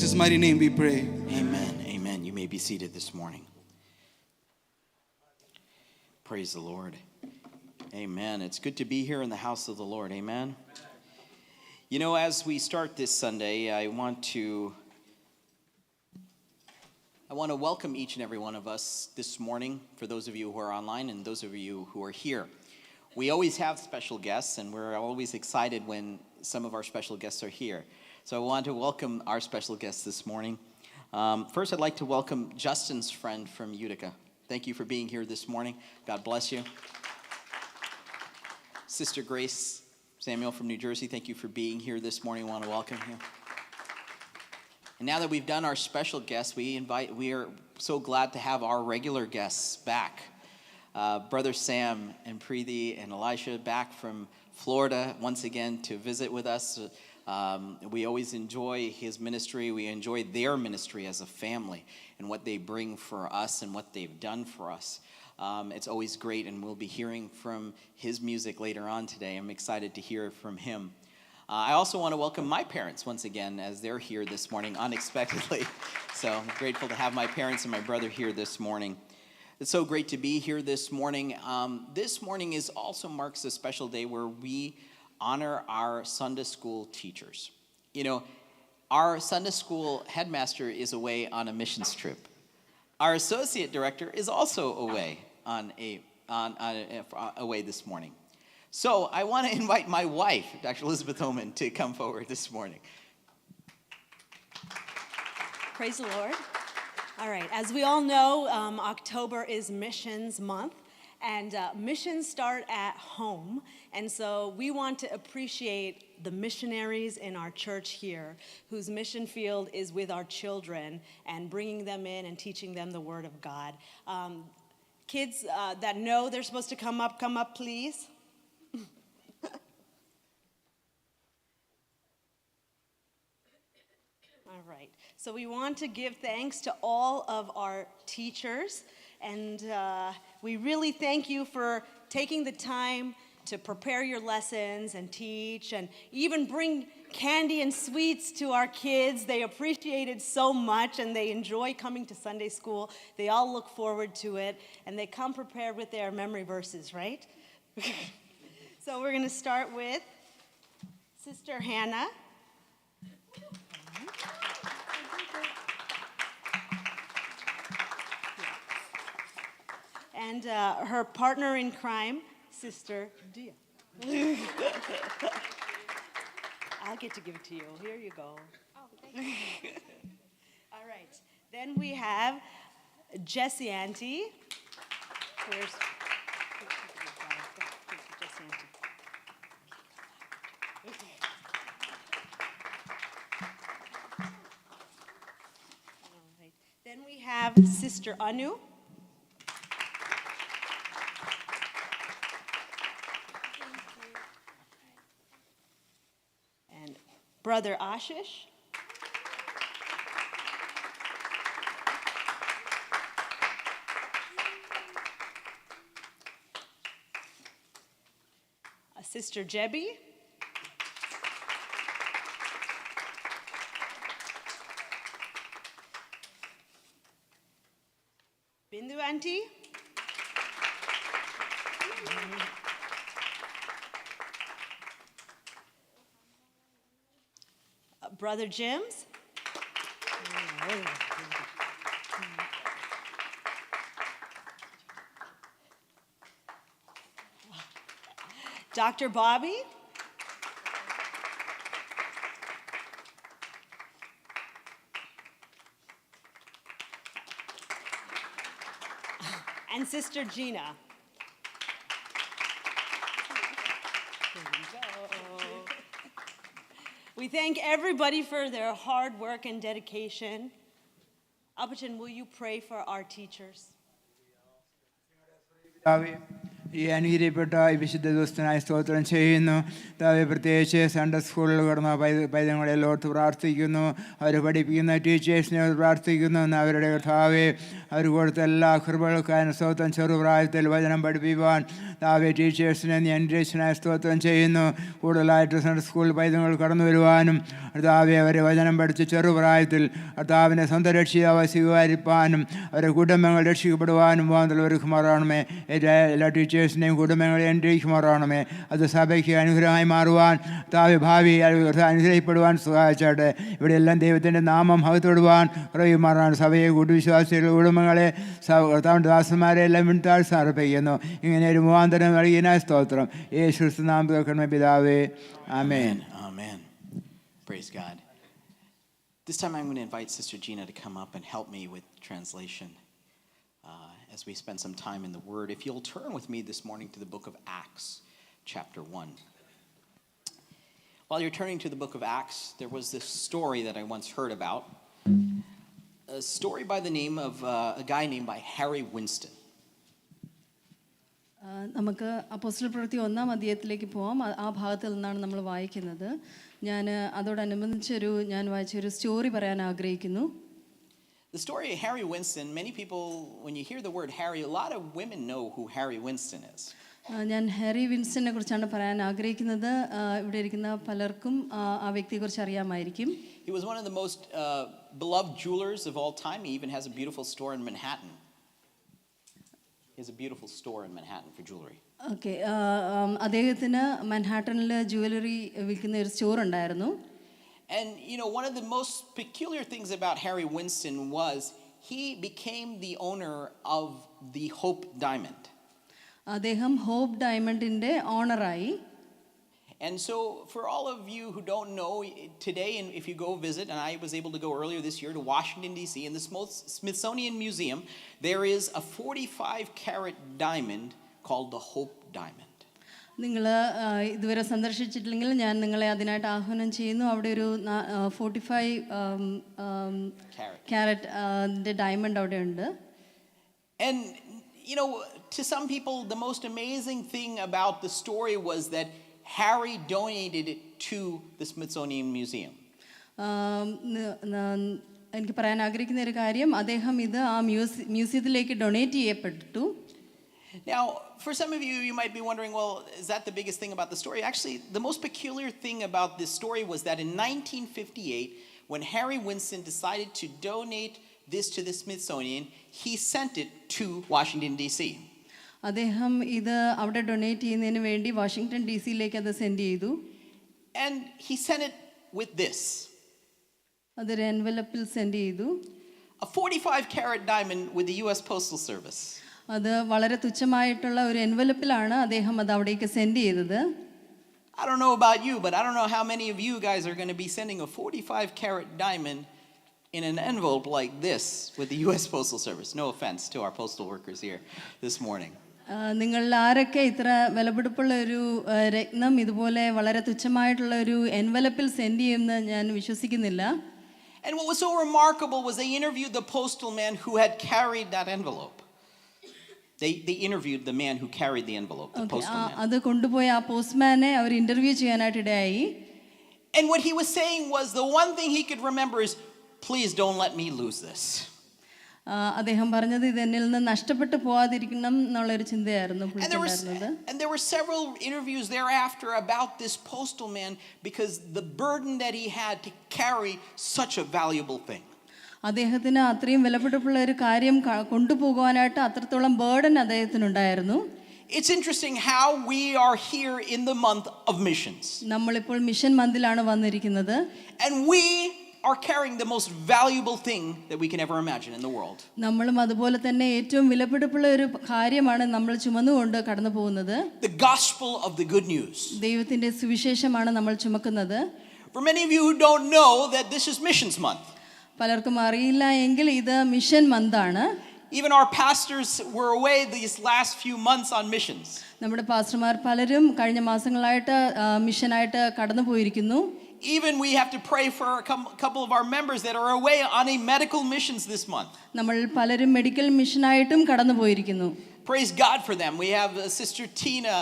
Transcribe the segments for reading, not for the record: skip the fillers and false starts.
Jesus' mighty name we pray. Amen. Amen. You may be seated this morning. Praise the Lord. Amen. It's good to be here in the house of the Lord. Amen. You know, as we start this Sunday, I want to welcome each and every one of us this morning, for those of you who are online and those of you who are here. We always have special guests, and we're always excited when some of our special guests are here. So I want to welcome our special guests this morning. First, I'd like to welcome Justin's friend from Utica. Thank you for being here this morning. God bless you. Sister Grace Samuel from New Jersey, thank you for being here this morning. I want to welcome you. And now that we've done our special guests, we are so glad to have our regular guests back. Brother Sam and Preeti and Elisha back from Florida once again to visit with us. We always enjoy his ministry. We enjoy their ministry as a family and what they bring for us and what they've done for us. It's always great, and we'll be hearing from his music later on today. I'm excited to hear from him. I also want to welcome my parents once again, as they're here this morning unexpectedly. So I'm grateful to have my parents and my brother here this morning. It's so great to be here this morning. This morning also marks a special day where we honor our Sunday school teachers. You know, our Sunday school headmaster is away on a missions trip. Our associate director is also away away this morning. So I want to invite my wife, Dr. Elizabeth Homan, to come forward this morning. Praise the Lord. All right, as we all know, October is Missions Month. And missions start at home, and so we want to appreciate the missionaries in our church here, whose mission field is with our children and bringing them in and teaching them the Word of God. Kids that know they're supposed to come up, please. All right, so we want to give thanks to all of our teachers. And we really thank you for taking the time to prepare your lessons and teach and even bring candy and sweets to our kids. They appreciate it so much, and they enjoy coming to Sunday school. They all look forward to it, and they come prepared with their memory verses, right? So we're going to start with Sister Hannah. And her partner in crime, Sister Dia. I'll get to give it to you. Here you go. Oh, thank you. All right. Then we have Jessie Auntie. Where's Jessie Auntie? All right. Then we have Sister Anu. Brother Ashish. Sister Jebby. Bindu Auntie. Brother Jims. Dr. Bobby. And Sister Gina. We thank everybody for their hard work and dedication. Abachan, will you pray for our teachers? പിതാവേ, ഈ അനുഗ്രഹിക്കപ്പെട്ട ഈ വിശുദ്ധ ദിവസത്തിനായി സ്തോത്രം ചെയ്യുന്നു. കർത്താവെ, പ്രത്യേകിച്ച് Sunday സ്കൂളിൽ കടന്ന പൈതങ്ങളെ ഓർത്ത് പ്രാർത്ഥിക്കുന്നു. അവർ പഠിപ്പിക്കുന്ന ടീച്ചേഴ്സിനെ പ്രാർത്ഥിക്കുന്നു. എന്ന് അവരുടെ കർത്താവെ അവർ കൊടുത്ത എല്ലാ കൃപകൾക്കായും സ്തോത്രം. ചെറുപ്രായത്തിൽ വചനം പഠിപ്പിക്കുവാൻ കർത്താവെ ടീച്ചേഴ്സിനെ നീ അനുഗ്രഹിച്ചതിനായി സ്തോത്രം ചെയ്യുന്നു. കൂടുതലായിട്ട് സൺഡേ സ്കൂൾ പൈതങ്ങൾ കടന്നു വരുവാനും കർത്താവെ അവരെ വചനം പഠിച്ച് ചെറുപ്രായത്തിൽ കർത്താവിനെ സ്വന്തം രക്ഷിതാവായി സ്വീകരിപ്പാനും അവരുടെ കുടുംബങ്ങൾ രക്ഷിക്കപ്പെടുവാനും ഒരുക്കുമാറാണമേ. എല്ലാ ടീച്ചേഴ്സിനെയും കുടുംബങ്ങളെ അനുഗ്രഹിക്കുമാറാണമേ. അത് സഭയ്ക്ക് അനുഗ്രഹമായി മാറുവാൻ കർത്താവ് ഭാവി അനുഗ്രഹിക്കപ്പെടുവാൻ സഹായിച്ചാട്ടെ. ഇവിടെയെല്ലാം ദൈവത്തിൻ്റെ നാമം മഹത്വപ്പെടുവാൻ കുറയുമാറാണ്. സഭയെ കൂട്ടുവിശ്വാസികളുടെ കുടുംബങ്ങളെ കർത്താവിൻ്റെ ദാസന്മാരെ എല്ലാം വിൺതാഴ്ച സമർപ്പിക്കുന്നു. ഇങ്ങനെ ഒരു മുഖാന്തരം നൽകിയതിനായി സ്തോത്രം. യേശു നാമത്തിൽ പിതാവേ, ആമേൻ. Amen. Praise God. This time I'm going to invite Sister Gina to come up and help me with translation as we spend some time in the Word. If you'll turn with me this morning to the book of Acts, chapter 1. While you're turning to the book of Acts, there was this story that I once heard about. A story by the name of a guy named by Harry Winston. നമുക്ക് അപ്പോസ്തല പ്രവൃത്തി 1-ാം അധ്യായത്തിലേക്ക് പോവാം. ആ ഭാഗത്തിൽ നിന്നാണ് നമ്മൾ വായിക്കുന്നത്. ഞാൻ അതോടനുബന്ധിച്ചൊരു വായിച്ചൊരു സ്റ്റോറി പറയാൻ ആഗ്രഹിക്കുന്നു. The story of Harry Winston, many people, when you hear the word Harry, a lot of women know who Harry Winston is. ഞാൻ ഹാരി വിൻസ്റ്റനെ കുറിച്ചാണ് പറയാൻ ആഗ്രഹിക്കുന്നത്. ഇവിടെ ഇരിക്കുന്ന പലർക്കും ആ വ്യക്തിയെക്കുറിച്ച് അറിയാമായിരിക്കും. He was one of the most beloved jewelers of all time. He even has a beautiful store in Manhattan. He has a beautiful store in Manhattan for jewelry. Okay, അദ്ദേഹത്തിന് മൻഹാട്ടനിൽ ജുവലറി വിൽക്കുന്ന ഒരു സ്റ്റോർ ഉണ്ടായിരുന്നു. And you know, one of the most peculiar things about Harry Winston was he became the owner of the Hope Diamond. അദ്ദേഹം hope ഡയമണ്ടിന്റെ ഓണറായി. And so for all of you who don't know, today, and if you go visit, and I was able to go earlier this year to Washington, D.C., in the Smithsonian Museum, there is a 45-carat diamond called the Hope Diamond. നിങ്ങൾ ഇതുവരെ സന്ദർശിച്ചിട്ടില്ലെങ്കിൽ ഞാൻ നിങ്ങളെ അതിനായിട്ട് ആഹ്വാനം ചെയ്യുന്നു. അവിടെ ഒരു 45 carrot diamond അവിടെ ഉണ്ട്. And you know, to some people, the most amazing thing about the story was that Harry donated it to the Smithsonian Museum. എനിക്ക് പറയാൻ ആഗ്രഹിക്കുന്ന ഒരു കാര്യം, അദ്ദേഹം ഇത് ആ മ്യൂസിയത്തിലേക്ക് ഡൊണേറ്റ് ചെയ്യപ്പെട്ടു. Now, for some of you, you might be wondering, well, is that the biggest thing about the story? Actually, the most peculiar thing about this story was that in 1958, when Harry Winston decided to donate this to the Smithsonian, he sent it to Washington, D.C. അദ്ദേഹം ഇത് അവിടെ donate ചെയ്യുന്നതിന് വേണ്ടി Washington DC-യിലേക്ക് അത് send ചെയ്തു. And he sent it with this. അതൊരു എൻവലപ്പിൽ send ചെയ്തു. A 45-carat diamond with the U.S. Postal Service. അത് വളരെ തുച്ഛമായിട്ടുള്ള ഒരു എൻവലപ്പിലാണ് അദ്ദേഹം അത് അവിടേക്ക് സെൻഡ് ചെയ്തത്. I don't know about you, but I don't know how many of you guys are going to be sending a 45-carat diamond in an envelope like this with the U.S. Postal Service. No offense to our postal workers here this morning. നിങ്ങളിൽ ആരൊക്കെ ഇത്ര വിലപിടിപ്പുള്ള ഒരു രത്നം ഇതുപോലെ വളരെ തുച്ഛമായിട്ടുള്ള ഒരു എൻവലപ്പിൽ send ചെയ്യുമെന്ന് ഞാൻ വിശ്വസിക്കുന്നില്ല. And what was so remarkable was they interviewed the postal man who had carried that envelope. They interviewed the man who carried the envelope, the postman. അത് കൊണ്ടുപോയ ആ പോസ്റ്റ്മാനെ അവർ ഇന്റർവ്യൂ ചെയ്യാനായിട്ട് ഇടയായി. And what he was saying was the one thing he could remember is, please don't let me lose this. അദ്ദേഹം പറഞ്ഞത് ഇത് എന്നിൽ നിന്ന് നഷ്ടപ്പെട്ടു പോവാതിരിക്കണം എന്നുള്ളൊരു ചിന്തയായിരുന്നു പുള്ളിക്കുണ്ടായിരുന്നത്. And there were several interviews thereafter about this postal man because the burden that he had to carry such a valuable thing. അദ്ദേഹത്തിന് അത്രയും വിലപിടിപ്പുള്ള ഒരു കാര്യം കൊണ്ടുപോകാനായിട്ട് അത്രത്തോളം ബർഡൻ അദ്ദേഹത്തിനുണ്ടായിരുന്നു. It's interesting how we are here in the month of missions. നമ്മളിപ്പോൾ mission മന്തിലാണ് വന്നിരിക്കുന്നത്. And we are carrying the most valuable thing that we can ever imagine in the world. നമ്മളും അതുപോലെ തന്നെ ഏറ്റവും വിലപിടിപ്പുള്ള ഒരു കാര്യമാണ് നമ്മൾ ചുമന്നുകൊണ്ട് കടന്നു പോകുന്നത്. The gospel of the good news. ദൈവത്തിന്റെ സുവിശേഷമാണ് നമ്മൾ ചുമക്കുന്നത്. For many of you who don't know that this is missions month. പലർക്കും അറിയില്ല എങ്കിൽ ഇത് mission മന്താണ്. Even our pastors were away these last few months on missions. നമ്മുടെ പാസ്റ്റർമാർ പലരും കഴിഞ്ഞ മാസങ്ങളായിട്ട് മിഷനായിട്ട് കടന്നു പോയിരിക്കുന്നു. Even we have to pray for a couple of our members that are away on a medical missions this month. നമ്മൾ പലരും medical മിഷനായിട്ടും കടന്നു പോയിരിക്കുന്നു. Praise God for them. We have Sister Tina,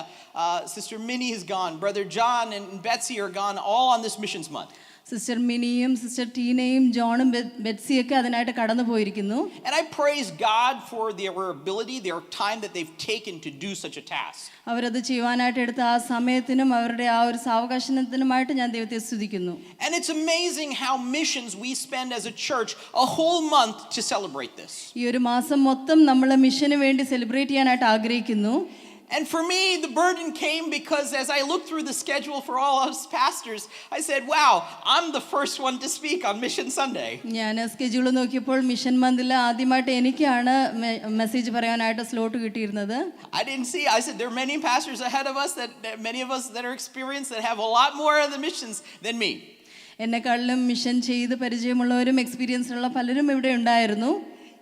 Sister Minnie is gone, Brother John and Betsy are gone, all on this missions month. Sister മിനിയും sister ടീനയും ജോണും ബെറ്റ്സിയൊക്കെ അതിനായിട്ട് കടന്നു പോയിരിക്കുന്നു. And I praise God for their ability, their time that they've taken to do such a task. അവരത് ചെയ്യുവാനായിട്ട് എടുത്ത ആ സമയത്തിനും അവരുടെ ആ ഒരു സാവകാശത്തിനുമായിട്ട് ഞാൻ ദൈവത്തെ സ്തുതിക്കുന്നു. And it's amazing how missions we spend as a church a whole month to celebrate this. ഈ ഒരു മാസം മൊത്തം നമ്മൾ മിഷന് വേണ്ടി സെലിബ്രേറ്റ് ചെയ്യാനായിട്ട് ആഗ്രഹിക്കുന്നു. And for me, the burden came because as I looked through the schedule for all us pastors, I said, wow, I'm the first one to speak on Mission Sunday. ഞാൻ schedule നോക്കിയപ്പോൾ mission മന്തിൽ ആദ്യമായിട്ട് എനിക്കാണ് message പറയാനായിട്ട് slot കിട്ടിയിരുന്നത്. I didn't see, I said, there are many pastors ahead of us, many of us that are experienced, that have a lot more of the missions than me. എന്നെക്കാളിലും mission ചെയ്ത് പരിചയമുള്ളവരും experience ഉള്ള പലരും ഇവിടെ ഉണ്ടായിരുന്നു.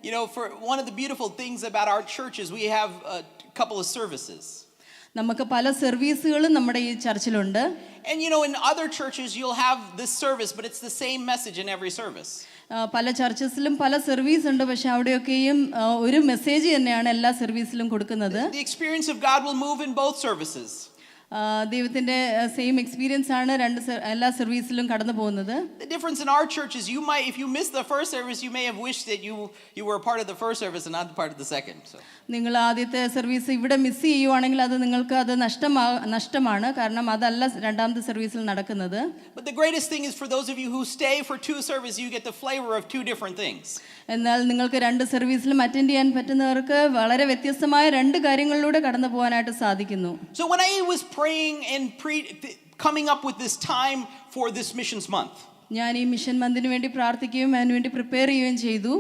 You know, for one of the beautiful things about our church is we have a couple of services. നമുക്ക് പല സർവീസുകളും നമ്മുടെ ഈ ചർച്ചിലുണ്ട്. And you know, in other churches you'll have this service, but it's the same message in every service. പല ചർച്ചസിലും പല service ഉണ്ട്, പക്ഷെ അവിടെയൊക്കെയും ഒരു മെസ്സേജ് തന്നെയാണ് എല്ലാ സർവീസിലും കൊടുക്കുന്നത്. The experience of God will move in both services. ദൈവത്തിന്റെ സെയിം എക്സ്പീരിയൻസ് ആണ് എല്ലാ സർവീസിലും കടന്നു പോകുന്നത്. The difference in our church is you might, if you missed the first service, you may have wished that you were a part of the first service and not the part of the second. So നിങ്ങൾ ആദ്യത്തെ service ഇവിടെ miss ചെയ്യുവാണെങ്കിൽ അത് നിങ്ങൾക്ക് അത് നഷ്ടമാണ്, കാരണം അതല്ല രണ്ടാമത്തെ സർവീസിൽ നടക്കുന്നത്. But the greatest thing is for those of you who stay for two services, you get the flavor of two different things. എന്നാൽ നിങ്ങൾക്ക് രണ്ട് സർവീസിലും അറ്റൻഡ് ചെയ്യാൻ പറ്റുന്നവർക്ക് വളരെ വ്യത്യസ്തമായ രണ്ട് കാര്യങ്ങളിലൂടെ കടന്നു പോകാനായിട്ട് സാധിക്കുന്നു. So when I was praying and coming up with this time for this missions month, ഞാൻ ഈ മിഷൻ മന്തിന് വേണ്ടി പ്രാർത്ഥിക്കുകയും അതിനു വേണ്ടി പ്രിപ്പയർ ചെയ്യുകയും ചെയ്തു.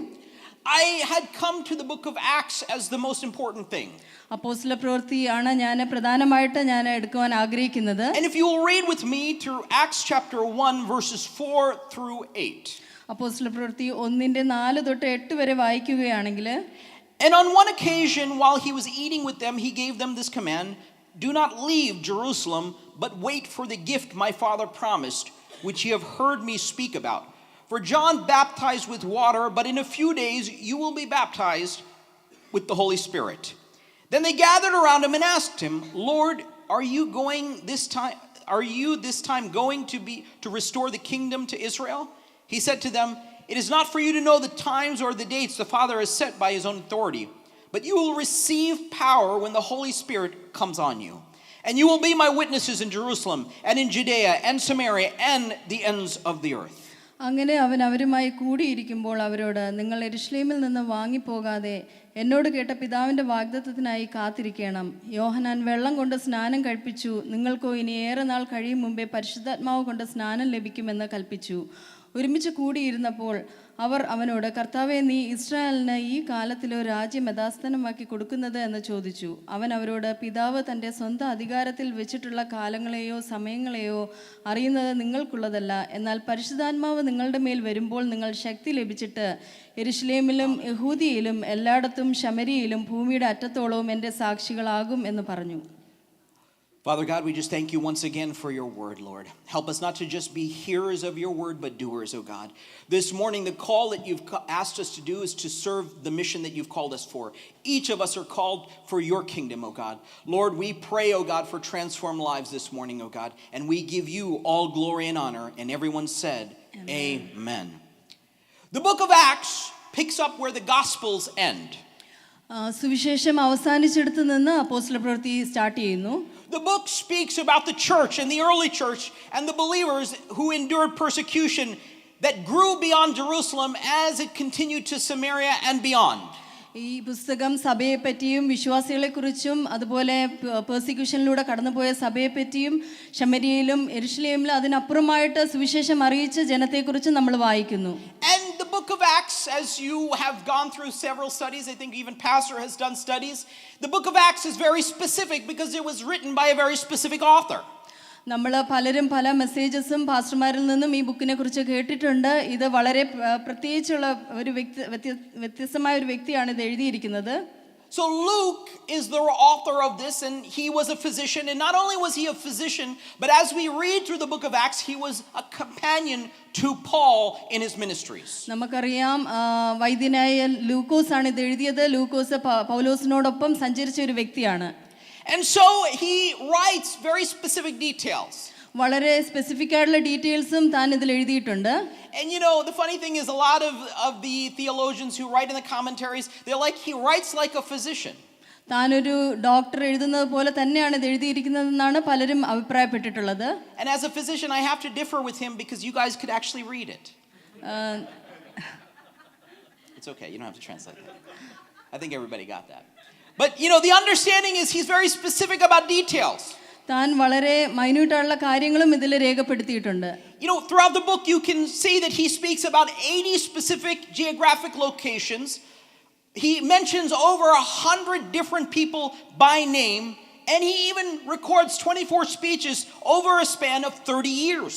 I had come to the book of Acts as the most important thing. അപ്പോസ്തല പ്രവൃത്തിയാണ് ഞാൻ പ്രധാനമായിട്ട് ഞാൻ എടുക്കുവാൻ ആഗ്രഹിക്കുന്നത്. And if you will read with me through Acts chapter 1 verses 4 through 8. അപ്പോസ്തല പ്രവൃത്തി 1:4 തൊട്ട് 8 വരെ വായിക്കുകയാണെങ്കിൽ, And on one occasion while he was eating with them, he gave them this command: do not leave Jerusalem, but wait for the gift my Father promised, which ye have heard me speak about. For John baptized with water, but in a few days you will be baptized with the Holy Spirit. Then they gathered around him and asked him, Lord, are you this time going to restore the kingdom to Israel? He said to them, it is not for you to know the times or the dates the Father has set by his own authority, but you will receive power when the Holy Spirit comes on you. And you will be my witnesses in Jerusalem and in Judea and Samaria and the ends of the earth. അങ്ങനെ അവൻ അവരുമായി കൂടിയിരിക്കുമ്പോൾ അവരോട്, നിങ്ങൾ യെരൂശലേമിൽ നിന്ന് വാങ്ങിപ്പോകാതെ എന്നോട് കേട്ട പിതാവിൻ്റെ വാഗ്ദത്തത്തിനായി കാത്തിരിക്കണം. യോഹന്നാൻ വെള്ളം കൊണ്ട് സ്നാനം കഴിപ്പിച്ചു, നിങ്ങൾക്കോ ഇനി ഏറെ നാൾ കഴിയും മുമ്പേ പരിശുദ്ധാത്മാവ് കൊണ്ട് സ്നാനം ലഭിക്കുമെന്ന് കൽപ്പിച്ചു. ഒരുമിച്ച് കൂടിയിരുന്നപ്പോൾ അവർ അവനോട്, കർത്താവേ, നീ ഇസ്രായേലിന് ഈ കാലത്തിലോ രാജ്യം യഥാസ്ഥാനമാക്കി കൊടുക്കുന്നത് എന്ന് ചോദിച്ചു. അവൻ അവരോട്, പിതാവ് തൻ്റെ സ്വന്തം അധികാരത്തിൽ വെച്ചിട്ടുള്ള കാലങ്ങളെയോ സമയങ്ങളെയോ അറിയുന്നത് നിങ്ങൾക്കുള്ളതല്ല. എന്നാൽ പരിശുദ്ധാത്മാവ് നിങ്ങളുടെ മേൽ വരുമ്പോൾ നിങ്ങൾ ശക്തി ലഭിച്ചിട്ട് യെരൂശലേമിലും യഹൂദിയയിലും എല്ലായിടത്തും ശമരിയയിലും ഭൂമിയുടെ അറ്റത്തോളവും എൻ്റെ സാക്ഷികളാകും എന്ന് പറഞ്ഞു. Father God, we just thank you once again for your word, Lord. Help us not to just be hearers of your word, but doers, oh God. This morning, the call that you've asked us to do is to serve the mission that you've called us for. Each of us are called for your kingdom, oh God. Lord, we pray, oh God, for transformed lives this morning, oh God. And we give you all glory and honor. And everyone said, Amen. The book of Acts picks up where the Gospels end. സുവിശേഷം അവസാനിച്ചെടുത്ത് നിന്ന് അപ്പോസ്തല പ്രവൃത്തി start ചെയ്യുന്നു. The book speaks about the church and the early church and the believers who endured persecution that grew beyond Jerusalem as it continued to Samaria and beyond. ഈ പുസ്തകം സഭയെ പറ്റിയും വിശ്വാസികളെ കുറിച്ചും അതുപോലെ പെർസിക്യൂഷനിലൂടെ കടന്നുപോയ സഭയെ പറ്റിയും ശമരിയയിലും യെരൂശലേമിലും അതിനപ്പുറമായിട്ട് സുവിശേഷം അറിയിച്ച ജനത്തെക്കുറിച്ച് നമ്മൾ വായിക്കുന്നു. And the book of Acts, as you have gone through several studies, I think even Pastor has done studies, the book of Acts is very specific because it was written by a very specific author. നമ്മൾ പലരും പല മെസ്സേജസും പാസ്റ്റർമാരിൽ നിന്നും ഈ ബുക്കിനെ കുറിച്ച് കേട്ടിട്ടുണ്ട്. ഇത് വളരെ പ്രത്യേകിച്ചുള്ള ഒരു വ്യത്യസ്തമായ ഒരു വ്യക്തിയാണ് ഇത് എഴുതിയിരിക്കുന്നത്. So Luke is the author of this, and he was a physician. And not only was he a physician, but as we read through the book of Acts, he was a companion to Paul in his ministries. നമുക്കറിയാം വൈദ്യനായ ലൂക്കോസ് ആണ് ഇത് എഴുതിയത്. ലൂക്കോസ് പൗലോസിനോടൊപ്പം സഞ്ചരിച്ച ഒരു വ്യക്തിയാണ്. And so he writes very specific details. വളരെ specific ആയിട്ടുള്ള ഡീറ്റെയിൽസും താൻ ഇതിൽ എഴുതിയിട്ടുണ്ട്. And you know, the funny thing is a lot of the theologians who write in the commentaries, they're like, he writes like a physician. താനൊരു doctor എഴുതുന്നത് പോലെ തന്നെയാണ് ഇത് എഴുതിയിരിക്കുന്നതെന്നാണ് പലരും അഭിപ്രായപ്പെട്ടിട്ടുള്ളത്. And as a physician, I have to differ with him because you guys could actually read it. It's okay, you don't have to translate that. I think everybody got that. But you know, the understanding is he's very specific about details. താൻ വളരെ മൈന്യൂട്ടായിട്ടുള്ള കാര്യങ്ങളും ഇതിൽ രേഖപ്പെടുത്തിയിട്ടുണ്ട്. You know, throughout the book you can see that he speaks about 80 specific geographic locations. He mentions over 100 different people by name, and he even records 24 speeches over a span of 30 years.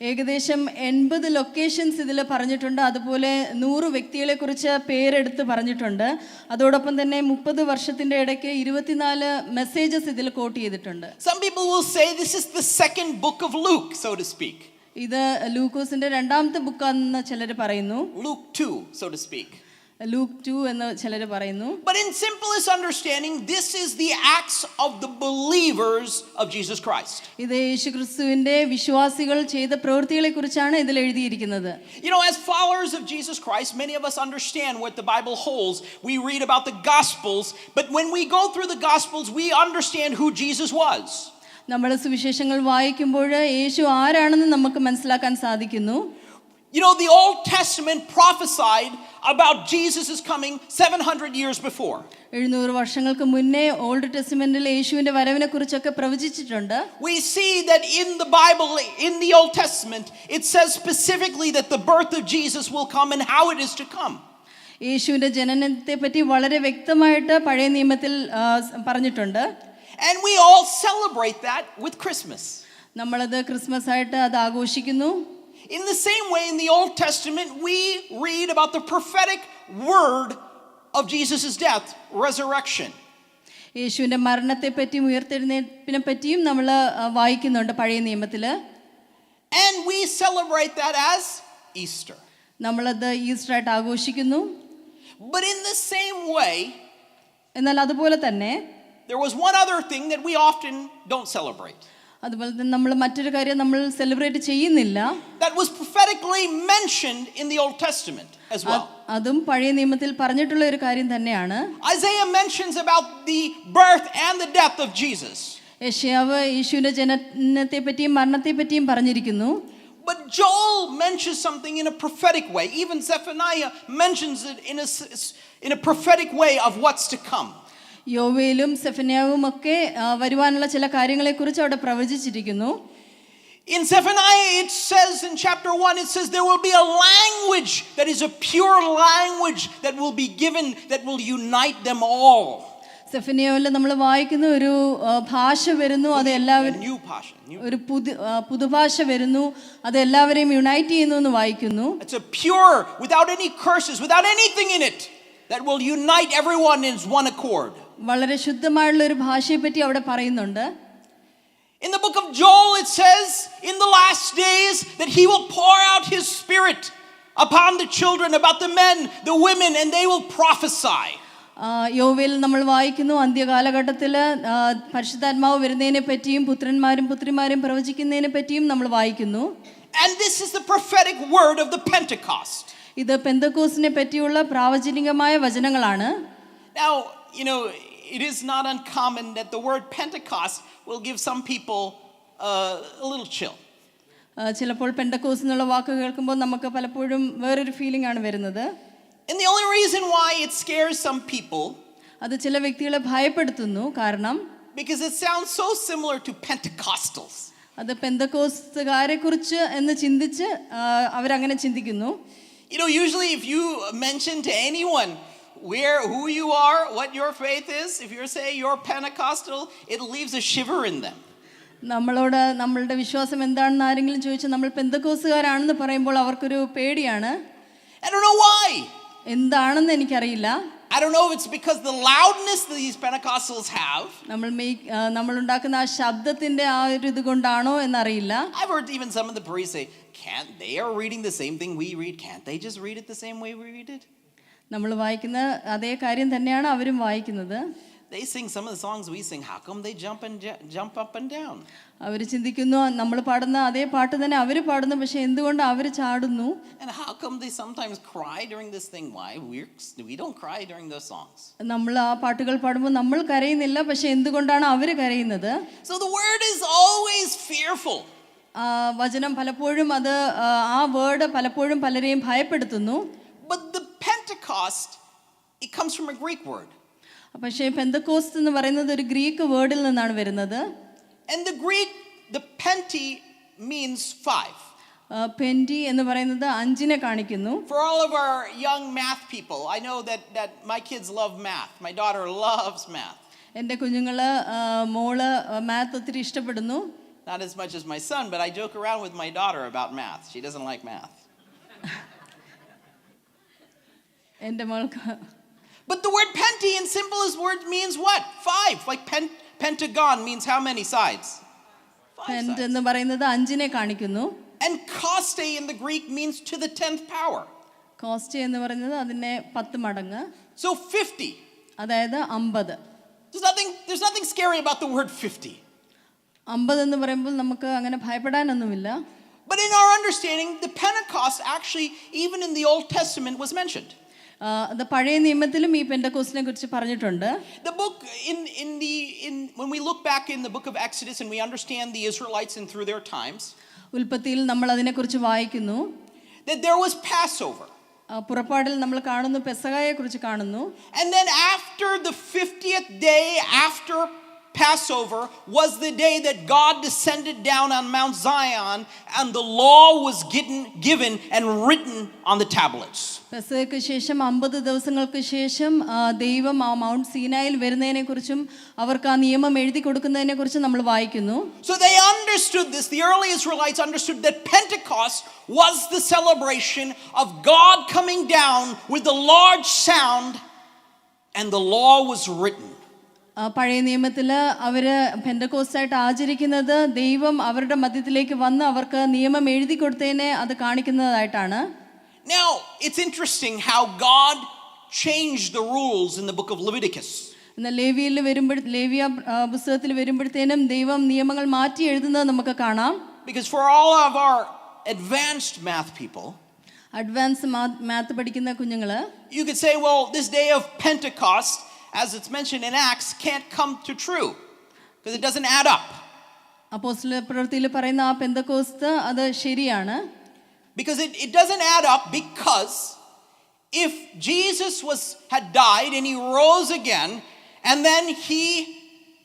ഏകദേശം 80 locations ഇതിൽ പറഞ്ഞിട്ടുണ്ട്. അതുപോലെ 100 വ്യക്തികളെ കുറിച്ച് പേരെടുത്ത് പറഞ്ഞിട്ടുണ്ട്. അതോടൊപ്പം തന്നെ 30 വർഷത്തിന്റെ ഇടയ്ക്ക് 24 മെസ്സേജസ് ഇതിൽ കോട്ട് ചെയ്തിട്ടുണ്ട്. Some people will say this is the second book of Luke, so to speak. ഇത് ലൂക്കോസിന്റെ രണ്ടാമത്തെ ബുക്കാണെന്ന് ചിലർ പറയുന്നു. Luke 2, so to speak. Luke 2 എന്ന് ചിലർ പറയുന്നു. But in simplest understanding, this is the acts of the believers of Jesus Christ. ഇത് യേശുക്രിസ്തുവിന്റെ വിശ്വാസികൾ ചെയ്ത പ്രവൃത്തികളെ കുറിച്ചാണ് ഇതിൽ എഴുതിയിരിക്കുന്നത്. You know, as followers of Jesus Christ, many of us understand what the Bible holds. We read about the Gospels, but when we go through the Gospels, we understand who Jesus was. നമ്മൾ സുവിശേഷങ്ങൾ വായിക്കുമ്പോൾ യേശു ആരാണെന്ന് നമുക്ക് മനസ്സിലാക്കാൻ സാധിക്കുന്നു. You know, the Old Testament prophesied about Jesus' coming 700 years before. 700 വർഷങ്ങൾക്ക് മുന്നേ old ടെസ്റ്റമെന്റിൽ യേശുവിന്റെ വരവിനെ കുറിച്ചൊക്കെ പ്രവചിച്ചിട്ടുണ്ട്. We see that in the Bible, in the Old Testament, it says specifically that the birth of Jesus will come and how it is to come. യേശുവിന്റെ ജനനത്തെ പറ്റി വളരെ വ്യക്തമായിട്ട് പഴയ നിയമത്തിൽ പറഞ്ഞിട്ടുണ്ട്. And we all celebrate that with Christmas. നമ്മളത് Christmas ആയിട്ട് അത് ആഘോഷിക്കുന്നു. In the same way, in the Old Testament, we read about the prophetic word of Jesus' death, resurrection. യേശുവിന്റെ മരണത്തെ പറ്റിയും ഉയർത്തെഴുന്നേൽപ്പിനെ പറ്റിയും നമ്മൾ വായിക്കുന്നുണ്ട് പഴയ നിയമത്തിൽ. And we celebrate that as Easter. നമ്മളത് ഈസ്റ്റർ ആയിട്ട് ആഘോഷിക്കുന്നു. But in the same way, എന്നാൽ അതുപോലെ തന്നെ there was one other thing that we often don't celebrate. അതുപോലെ തന്നെ നമ്മൾ മറ്റൊരു കാര്യം നമ്മൾ സെലിബ്രേറ്റ് ചെയ്യുന്നില്ല. That was prophetically mentioned in the Old Testament as well. അതും പഴയ നിയമത്തിൽ പറഞ്ഞിട്ടുള്ള ഒരു കാര്യം തന്നെയാണ്. Isaiah mentions about the birth and the death of Jesus. യെശയ്യാവ് യേശുവിന്റെ ജനനത്തെ പറ്റിയും മരണത്തെ പറ്റിയും പറഞ്ഞിരിക്കുന്നു. But Joel mentions something in a prophetic way. Even Zephaniah mentions it in a prophetic way of what's to come. യോവേലും സെഫന്യാവും ഒക്കെ വരുവാനുള്ള ചില കാര്യങ്ങളെക്കുറിച്ച് അവിടെ പ്രവചിച്ചിരിക്കുന്നു. In Zephaniah it says in chapter 1, it says there will be a language that is a pure language that will be given that will unite them all. സെഫന്യാവിൽ നമ്മൾ വായിക്കുന്ന ഒരു ഭാഷ വരുന്നു, അത് എല്ലാവരും ഒരു പുതുഭാഷ വരുന്നു, അത് എല്ലാവരെയും യുണൈറ്റ് ചെയ്യുന്നു എന്ന് വായിക്കുന്നു. It's a pure, without any curses, without anything in it, that will unite everyone in one accord. വളരെ ശുദ്ധമായുള്ള ഒരു ഭാഷയെ പറ്റി അവിടെ പറയുന്നുണ്ട്. In the book of Joel it says in the last days that he will pour out his spirit upon the children, about the men, the women, and they will prophesy. യോവേൽ നമ്മൾ വായിക്കുന്നു അന്ത്യകാലഘട്ടത്തിൽ പരിശുദ്ധാത്മാവ് വരുന്നതിനെ പറ്റിയും പുത്രന്മാരും പുത്രിമാരും പ്രവചിക്കുന്നതിനെ പറ്റിയും നമ്മൾ വായിക്കുന്നു. And this is the prophetic word of the Pentecost. ഇത് പെന്തക്കോസ്തിനെ പറ്റിയുള്ള പ്രാവചനികമായ വചനങ്ങളാണ്. Now, you know, it is not uncommon that the word Pentecost will give some people a little chill. ചിലപ്പോൾ പെന്തക്കോസ് എന്നുള്ള വാക്ക് കേൾക്കുമ്പോൾ നമുക്ക് പലപ്പോഴും വേറൊരു ഫീലിംഗ് ആണ് വരുന്നത്. And the only reason why it scares some people, അത് ചില വ്യക്തികളെ ഭയപ്പെടുത്തുന്നു. കാരണം because it sounds so similar to Pentecostals. അത് പെന്തക്കോസ്തുകാരെ കുറിച്ച് എന്ന് ചിന്തിച്ച് അവരങ്ങനെ ചിന്തിക്കുന്നു. You know, usually if you mention to anyone who you are, what your faith is, if you're saying you're Pentecostal, it leaves a shiver in them. നമ്മളോട് നമ്മളുടെ വിശ്വാസം എന്താണെന്ന് ആരെങ്കിലും ചോദിച്ചാൽ നമ്മൾ പെന്തക്കോസ്തുകാരാണെന്ന് പറയുമ്പോൾ അവർക്കൊരു പേടിയാണ്. I don't know why. എന്താണെന്ന് എനിക്കറിയില്ല. I don't know if it's because the loudness that these Pentecostals have. നമ്മൾ ഉണ്ടാക്കുന്ന ആ ശബ്ദത്തിന്റെ ആ ഒരു ഇത് കൊണ്ടാണോ എന്നറിയില്ല. I've heard even some of the priests say, "Can't they are reading the same thing we read? Can't they just read it the same way we read it?" നമ്മൾ വായിക്കുന്ന അതേ കാര്യം തന്നെയാണ് അവരും വായിക്കുന്നത്. They sing some of the songs we sing. How come they jump up and down? അവർ ചിന്തിക്കുന്നു നമ്മൾ പാടുന്ന അതേ പാട്ട് തന്നെ അവർ പാടുന്നു, പക്ഷെ എന്തുകൊണ്ട് അവർ ചാടുന്നു? And how come they sometimes cry during this thing? Why we don't cry during those songs? നമ്മൾ ആ പാട്ടുകൾ പാടുമ്പോൾ നമ്മൾ കരയുന്നില്ല, പക്ഷെ എന്തുകൊണ്ടാണ് അവർ കരയുന്നത്? So the word is always fearful. വചനം പലപ്പോഴും അത് ആ വേർഡ് പലപ്പോഴും പലരെയും ഭയപ്പെടുത്തുന്നു. But the Pentecost, it comes from a Greek word. പക്ഷേ പെന്തക്കോസ്ത് എന്ന് പറയുന്നത് ഒരു ഗ്രീക്ക് വേർഡിൽ നിന്നാണ് വരുന്നത്. And the Greek, the penti means 5. Penty എന്ന് പറയുന്നത് 5നെ കാണിക്കുന്നു. For all of our young math people, I know that my kids love math. My daughter loves math. എൻ്റെ കുഞ്ഞുങ്ങള് മോള് മാത്ത് ഒത്തിരി ഇഷ്ടപ്പെടുന്നു. Not as much as my son, but I joke around with my daughter about math. She doesn't like math. എൻ്റെ മോൾക്ക്. But the word penti in simplest words means what? 5. Like pentagon means how many sides? 5 pent sides. എന്ന് പറയുന്നത് 5നെ കാണിക്കുന്നു. And koste in the Greek means to the 10th power. Cost എന്ന് പറയുന്നത് അതിനെ 10 മടങ്ങ്, So 50. അതായത് 50. There's nothing scary about the word 50. 50 എന്ന് പറയുമ്പോൾ നമുക്ക് അങ്ങനെ ഭയപ്പെടാനൊന്നുമില്ല. But in our understanding, the Pentecost actually, even in the Old Testament, was mentioned. അത് പഴയ നിയമത്തിലും ഈ പെന്തക്കോസ്തിനെ കുറിച്ച് പറഞ്ഞിട്ടുണ്ട്. The book when we look back in the book of Exodus and we understand the Israelites and through their times, ഉൽപ്പത്തിയിൽ നമ്മൾ അതിനെക്കുറിച്ച് വായിക്കുന്നു. that there was Passover. പുറപ്പാടിൽ നമ്മൾ കാണുന്നു, പെസഹയെ കുറിച്ച് കാണുന്നു. And then after the 50th day after Passover was the day that God descended down on Mount Zion and the law was given and written on the tablets. പെസഹയ്ക്ക് ശേഷം 50 ദിവസങ്ങൾക്ക് ശേഷം ദൈവം ആ mount സീനായിൽ വരുന്നതിനെ കുറിച്ചും അവർക്ക് ആ നിയമം എഴുതി കൊടുക്കുന്നതിനെ കുറിച്ചും നമ്മൾ വായിക്കുന്നു. So they understood this. The early Israelites understood that Pentecost was the celebration of God coming down with a large sound and the law was written. പഴയ നിയമത്തിൽ അവർ പെന്തക്കോസ്തായിട്ട് ആചരിക്കുന്നത് ദൈവം അവരുടെ മധ്യത്തിലേക്ക് വന്ന് അവർക്ക് നിയമം എഴുതി കൊടുത്തതിനെ അത് കാണിക്കുന്നതായിട്ടാണ്. Now, it's interesting how God changed the rules in the book of Leviticus. എന്നാൽ ലേവ്യ പുസ്തകത്തിൽ വരുമ്പോഴത്തേനും ദൈവം നിയമങ്ങൾ മാറ്റി എഴുതുന്നത് നമുക്ക് കാണാം. Because for all of our advanced math people, advance math പഠിക്കുന്ന കുഞ്ഞുങ്ങള്, you could say, well, this day of Pentecost, as it's mentioned in Acts, can't come to true because it doesn't add up. അപ്പോസ്തല പ്രവൃത്തിയിൽ പറയുന്ന ആ പെന്തക്കോസ്ത് അത് ശരിയാണ്. Because it doesn't add up, because if Jesus had died and he rose again and then he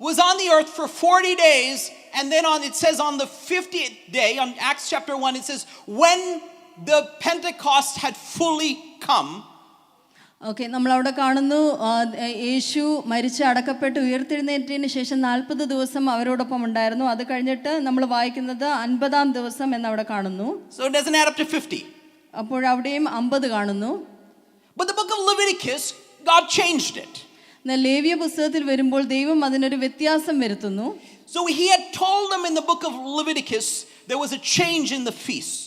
was on the earth for 40 days and then it says on the 50th day on Acts chapter 1 it says when the Pentecost had fully come. Okay, നമ്മളവിടെ കാണുന്നു യേശു മരിച്ച് അടക്കപ്പെട്ട് ഉയർത്തെഴുന്നേറ്റതിന് ശേഷം 40 ദിവസം അവരോടൊപ്പം ഉണ്ടായിരുന്നു. അത് കഴിഞ്ഞിട്ട് നമ്മൾ വായിക്കുന്നത് 50-ാം ദിവസം എന്നവിടെ കാണുന്നു. So it doesn't add up to 50. അപ്പോൾ അവിടെയും 50 കാണുന്നു. But the book of Leviticus, God changed it. എന്നാൽ ലേവ്യ പുസ്തകത്തിൽ വരുമ്പോൾ ദൈവം അതിനൊരു വ്യത്യാസം വരുത്തുന്നു. So he had told them in the book of Leviticus there was a change in the feast.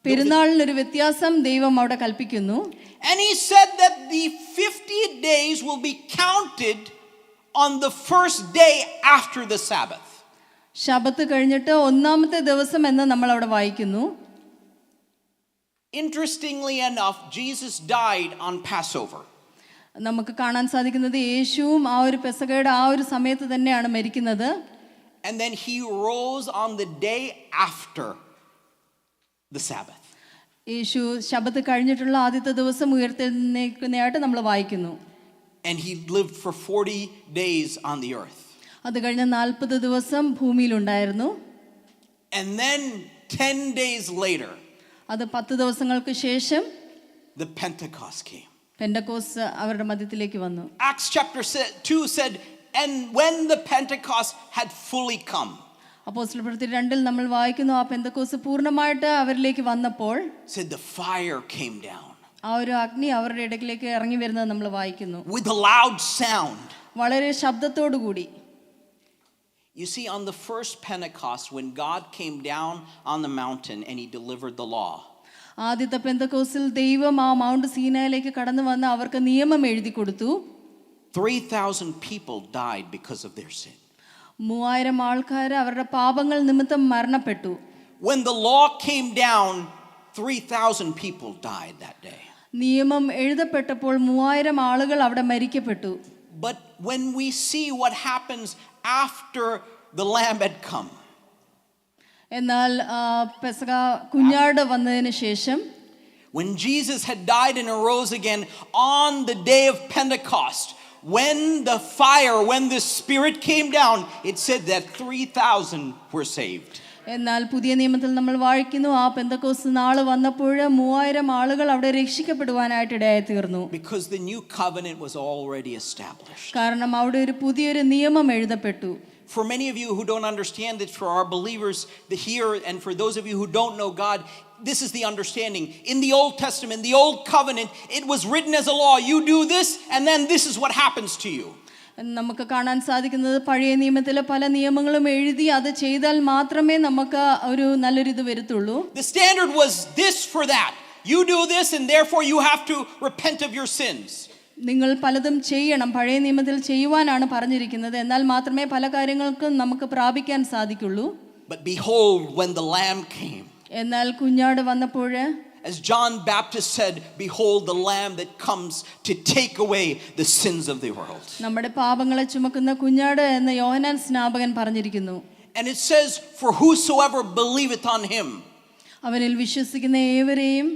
പെരുന്നാളിനൊരു വ്യത്യാസം ദൈവം അവിടെ കൽപ്പിക്കുന്നു. And he said that the 50 days will be counted on the first day after the Sabbath. ശബത്ത് കഴിഞ്ഞിട്ട് 1-ാമത്തെ ദിവസം എന്ന് നമ്മൾ അവിടെ വായിക്കുന്നു. Interestingly enough, Jesus died on Passover. നമുക്ക് കാണാൻ സാധിക്കുന്നത് യേശുവും ആ ഒരു പെസഹയുടെ ആ ഒരു സമയത്ത് തന്നെയാണ് മരിക്കുന്നത്. And then he rose on the day after the Sabbath. യേശു ശബത്ത് കഴിഞ്ഞിട്ടുള്ള ആദ്യത്തെ ദിവസം ഉയർത്തെഴുന്നേൽക്കുന്നതായിട്ട് നമ്മൾ വായിക്കുന്നു. And he lived for 40 days on the earth. അത് കഴിഞ്ഞ് 40 ദിവസം ഭൂമിയിലുണ്ടായിരുന്നു. And then 10 days later, അത് 10 ദിവസങ്ങൾക്ക് ശേഷം the Pentecost came. പെന്തക്കോസ്ത് അവരുടെ മധ്യത്തിലേക്ക് വന്നു. Acts chapter 2 said, and when the Pentecost had fully come. അപ്പോസ്തല പ്രവൃത്തി 2 നമ്മൾ വായിക്കുന്നു, ആ പെന്തക്കോസ്ത് പൂർണ്ണമായിട്ട് അവരിലേക്ക് വന്നപ്പോൾ said the fire came down. ആ ഒരു അഗ്നി അവരുടെ ഇടയ്ക്കിലേക്ക് ഇറങ്ങി വരുന്നത് നമ്മൾ വായിക്കുന്നു. with a loud sound. വളരെ ശബ്ദത്തോടു കൂടി. You see, on the first Pentecost, when God came down on the mountain and he delivered the law, ആദ്യത്തെ പെന്തക്കോസ്തിൽ ദൈവം ആ മൗണ്ട് സീനായിലേക്ക് കടന്നു വന്ന് അവർക്ക് നിയമം എഴുതി കൊടുത്തു. 3,000 people died because of their sin. 3000 ആൾക്കാർ അവരുടെ പാപങ്ങൾ നിമിത്തം മരണപ്പെട്ടു. When the law came down, 3,000 people died that day. നിയമം എഴുതപ്പെട്ടപ്പോൾ 3000 ആളുകൾ അവിടെ മരിക്കപ്പെട്ടു. But when we see what happens after the lamb had come, എന്നാൽ പെസഹ കുഞ്ഞാട് വന്നതിന് ശേഷം, when Jesus had died and arose again on the day of Pentecost, when the Spirit came down, it said that 3,000 were saved. എന്നാൽ പുതിയ നിയമത്തിൽ നമ്മൾ വായിക്കുന്നു, ആ പെന്തക്കോസ്ത് നാൾ വന്നപ്പോൾ 3000 ആളുകൾ അവിടെ രക്ഷിക്കപ്പെടുവാനായിട്ട് ഇടയായി തീർന്നു. Because the new covenant was already established. കാരണം അവിടെ ഒരു പുതിയൊരു നിയമം എഴുതപ്പെട്ടു. For many of you who don't understand it, for our believers here, and for those of you who don't know God, this is the understanding. In the Old Testament, the Old Covenant, it was written as a law. You do this, and then this is what happens to you. നമുക്ക് കാണാൻ സാധിക്കുന്നത് പഴയ നിയമത്തിലെ പല നിയമങ്ങളും എഴുതി അത് ചെയ്താൽ മാത്രമേ നമുക്ക് ഒരു നല്ലൊരു ഇത് വരത്തുള്ളൂ. The standard was this for that. You do this, and therefore you have to repent of your sins. നിങ്ങൾ പലതും ചെയ്യണം, പഴയ നിയമത്തിൽ ചെയ്യുവാനാണ് പറഞ്ഞിരിക്കുന്നത്. എന്നാൽ മാത്രമേ പല കാര്യങ്ങൾക്കും നമുക്ക് പ്രാപിക്കാൻ സാധിക്കുള്ളൂ. But behold, when the Lamb came, എന്നാൽ കുഞ്ഞാട് വന്നപ്പോൾ, as John Baptist said, behold the Lamb that comes to take away the sins of the world. നമ്മുടെ പാപങ്ങളെ ചുമക്കുന്ന കുഞ്ഞാട് എന്ന് യോഹന്നാൻ സ്നാപകൻ പറഞ്ഞിരിക്കുന്നു. And it says, for whosoever believeth on him അവനിൽ വിശ്വസിക്കുന്ന ഏവരെയും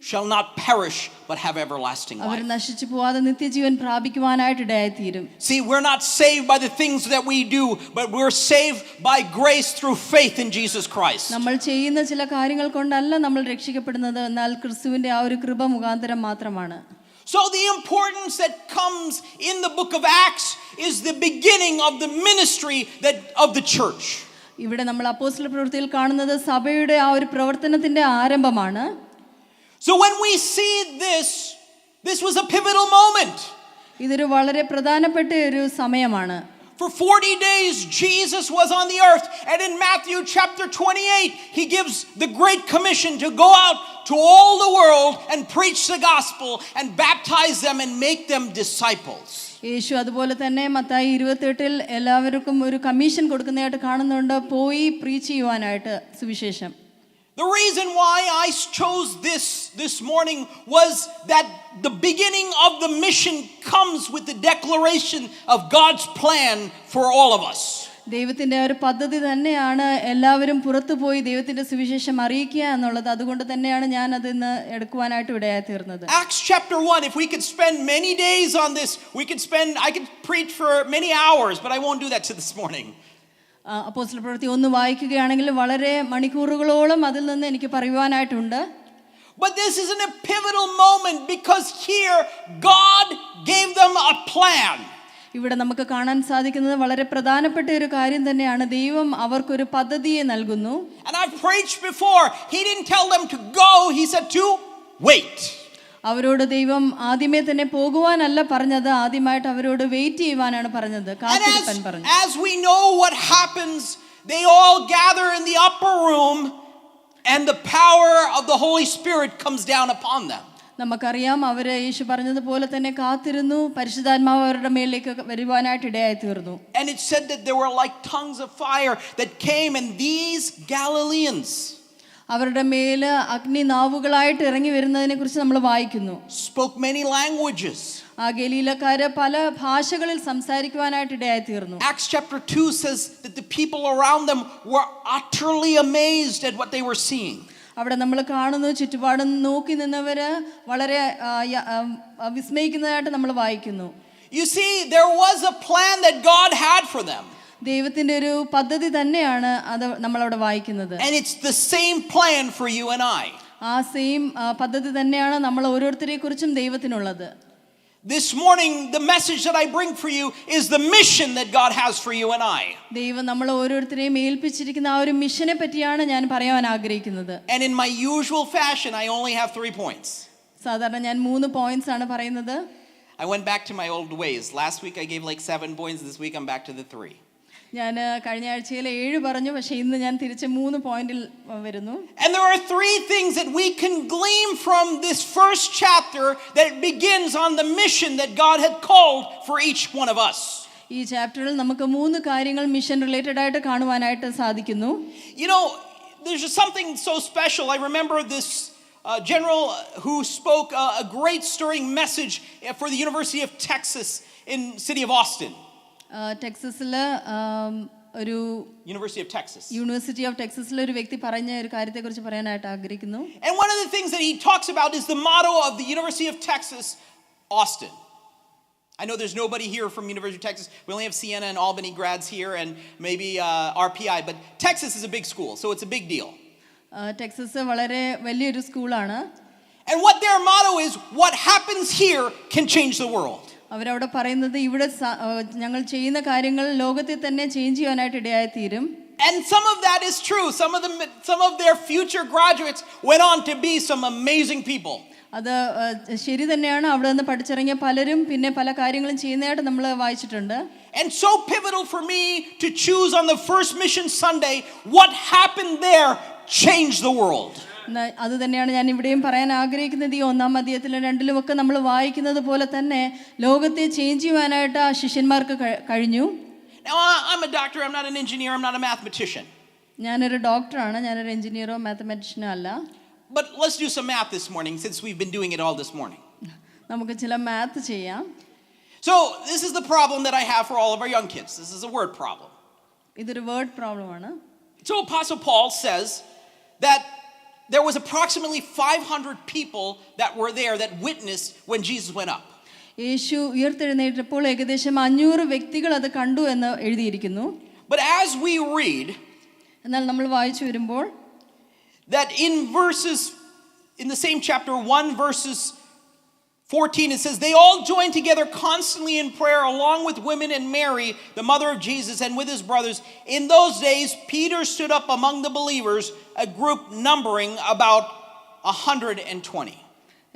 shall not perish but have everlasting our life. നശിച്ചു പോവാതെ നിത്യജീവൻ പ്രാപിക്കുവാനായിട്ട് ഇടയായിത്തീരും. See, we're not saved by the things that we do, but we're saved by grace through faith in Jesus Christ. നമ്മൾ ചെയ്യുന്ന ചില കാര്യങ്ങൾ കൊണ്ടല്ല നമ്മൾ രക്ഷിക്കപ്പെടുന്നത്, എന്നാൽ ക്രിസ്തുവിന്റെ ആ ഒരു കൃപ മുഖാന്തരം മാത്രമാണ്. So the importance that comes in the book of Acts is the beginning of the ministry of the church. ഇവിടെ നമ്മൾ അപ്പോസ്തല പ്രവൃത്തിയിൽ കാണുന്നത് സഭയുടെ ആ ഒരു പ്രവർത്തനത്തിന്റെ ആരംഭമാണ്. So when we see this was a pivotal moment. ഇതൊരു വളരെ പ്രധാനപ്പെട്ട ഒരു സമയമാണ്. For 40 days Jesus was on the earth, and in Matthew chapter 28 he gives the great commission to go out to all the world and preach the gospel and baptize them and make them disciples. യേശു അതുപോലെ തന്നെ മത്തായി 28 എല്ലാവർക്കും ഒരു commission കൊടുക്കുന്നതായിട്ട് കാണുന്നുണ്ട്, പോയി preach ചെയ്യുവാനായിട്ട് സുവിശേഷം. The reason why I chose this morning was that the beginning of the mission comes with the declaration of God's plan for all of us. ദൈവത്തിന്റെ ഒരു പദ്ധതി തന്നെയാണ് എല്ലാവരും പുറത്തു പോയി ദൈവത്തിന്റെ സുവിശേഷം അറിയിക്കുക എന്നുള്ളത്. അതുകൊണ്ട് തന്നെയാണ് ഞാൻ അത് ഇന്ന് എടുക്കുവാനായിട്ട് ഇടയായി തീർന്നത്. Acts chapter 1, if we could spend many days on this, I could preach for many hours, but I won't do that this morning. അപ്പോസ്തല പ്രവൃത്തി 1 വായിക്കുകയാണെങ്കിൽ വളരെ മണിക്കൂറുകളോളം അതിൽ നിന്ന് എനിക്ക് പറയുവാനായിട്ടുണ്ട്. But this is a pivotal moment because here God gave them a plan. ഇവിടെ നമുക്ക് കാണാൻ സാധിക്കുന്നത് വളരെ പ്രധാനപ്പെട്ട ഒരു കാര്യം തന്നെയാണ്. ദൈവം അവർക്കൊരു പദ്ധതിയെ നൽകുന്നു. And I've preached before. He didn't tell them to go, he said to wait. അവരോട് ദൈവം ആദ്യമേ തന്നെ പോകുവാനല്ല പറഞ്ഞത്, ആദ്യമായിട്ട് അവരോട് വെയിറ്റ് ചെയ്യുവാനാണ് പറഞ്ഞത്, കാത്തിരിപ്പാൻ പറഞ്ഞു. As we know what happens, they all gather in the upper room and the power of the Holy Spirit comes down upon them. നമുക്കറിയാം, അവര് യേശു പറഞ്ഞതുപോലെ തന്നെ കാത്തിരുന്നു, പരിശുദ്ധാത്മാവ് അവരുടെ മേലിലേക്ക് വരുവാനായിട്ട് ഇടയായി തീർന്നു. And it said that there were like tongues of fire that came, and these Galileans അവരുടെ മേല് അഗ്നി നാവുകളായിട്ട് ഇറങ്ങി വരുന്നതിനെ കുറിച്ച് നമ്മൾ വായിക്കുന്നു. spoke many languages. ആ ഗലീലക്കാര് പല ഭാഷകളിൽ സംസാരിക്കുവാനായിട്ട് ഇടയായി തീർന്നു. Acts chapter 2 says that the people around them were utterly amazed at what they were seeing. അവിടെ നമ്മൾ കാണുന്നു, ചുറ്റുപാടും നോക്കി നിന്നവര് വളരെ വിസ്മയിക്കുന്നതായിട്ട് നമ്മൾ വായിക്കുന്നു. You see, there was a plan that God had for them. ദൈവത്തിന്റെ ഒരു പദ്ധതി തന്നെയാണ് അത് നമ്മളവിടെ വായിക്കുന്നത്. And it's the same plan for you and I. ആ സെയിം പദ്ധതി തന്നെയാണ് നമ്മൾ ഓരോരുത്തരെ കുറിച്ചും ദൈവത്തിനുള്ളത്. This morning the message that I bring for you is the mission that God has for you and I. ദൈവം നമ്മൾ ഓരോരുത്തരെയും ഏൽപ്പിച്ചിരിക്കുന്ന ആ ഒരു മിഷനെ പറ്റിയാണ് ഞാൻ പറയാൻ ആഗ്രഹിക്കുന്നത്. And in my usual fashion I only have 3 points. സാധാരണ ഞാൻ 3 പോയിന്റ്സ് ആണ് പറയുന്നത്. I went back to my old ways. Last week I gave like 7 points. This week I'm back to the 3. ഞാൻ കഴിഞ്ഞ ആഴ്ചയിൽ 7 പറഞ്ഞു, പക്ഷേ ഇന്ന് ഞാൻ തിരിച്ച് 3 പോയിന്റിൽ വരുന്നു. And there are 3 things that we can glean from this first chapter that begins on the mission that God had called for each one of us. ഈ ചാപ്റ്ററിൽ നമുക്ക് 3 കാര്യങ്ങൾ മിഷൻ റിലേറ്റഡ് ആയിട്ട് കാണുവാനായിട്ട് സാധിക്കുന്നു. You know, there's just something so special. I remember this general who spoke a great stirring message for the University of Texas in city of Austin. ടെക്സസിൽ ഒരു University of Texas. University of ടെക്സസിലെ ഒരു വ്യക്തി പറഞ്ഞ ഒരു കാര്യത്തെക്കുറിച്ച് പറയാനായിട്ട് ആഗ്രഹിക്കുന്നു. And one of the things that he talks about is the motto of the University of Texas, Austin. I know there's nobody here from University of Texas. We only have Siena and Albany grads here and maybe RPI, but Texas is a big school, so it's a big deal. Texas വളരെ വലിയൊരു സ്കൂളാണ്. And what their motto is, what happens here can change the world. അവരവിടെ പറയുന്നത് ഇവിടെ ഞങ്ങൾ ചെയ്യുന്ന കാര്യങ്ങൾ ലോകത്തെ തന്നെ ചേഞ്ച് ചെയ്യാനായിട്ട് ഇടയായി തീരും. And some of that is true. Some of their future graduates went on to be some amazing people. അത് ശരി തന്നെയാണ്. അവിടെ നിന്ന് പഠിച്ചിറങ്ങിയ പലരും പിന്നെ പല കാര്യങ്ങളും ചെയ്യുന്നതായിട്ട് നമ്മൾ വായിച്ചിട്ടുണ്ട്. And so pivotal for me to choose on the first mission Sunday, what happened there changed the world. അത് തന്നെയാണ് ഞാൻ ഇവിടെയും പറയാൻ ആഗ്രഹിക്കുന്നത്. ഈ 1-ാം അധ്യായത്തിലും 2-ലും ഒക്കെ നമ്മൾ വായിക്കുന്നത് പോലെ തന്നെ ലോകത്തെ ചേഞ്ച് ചെയ്യാനായിട്ട് ആ ശിഷ്യന്മാർക്ക് കഴിഞ്ഞു. Now I'm a doctor, I'm not an engineer, I'm not a mathematician. ഞാനൊരു ഡോക്ടറാണ്, ഞാനൊരു എഞ്ചിനീയറോ മാത്തമാറ്റീഷ്യനോ അല്ല. But let's do some math this morning since we've been doing it all this morning. നമുക്ക് ചില മാത്ത് ചെയ്യാം. So this is the problem that I have for all of our young kids. This is a word problem. ഇതൊരു word പ്രോബ്ലമാണ്. So Apostle Paul says that there was approximately 500 people that were there that witnessed when Jesus went up. യേശു ഉയർത്തെഴുന്നേറ്റപ്പോൾ ഏകദേശം 500 വ്യക്തികൾ അത് കണ്ടു എന്ന് എഴുതിയിരിക്കുന്നു. But as we read, എന്നാൽ നമ്മൾ വായിച്ചു വരുമ്പോൾ that in the same chapter 1 verses 14, it says, they all joined together constantly in prayer along with women and Mary, the mother of Jesus, and with his brothers. In those days, Peter stood up among the believers, a group numbering about 120.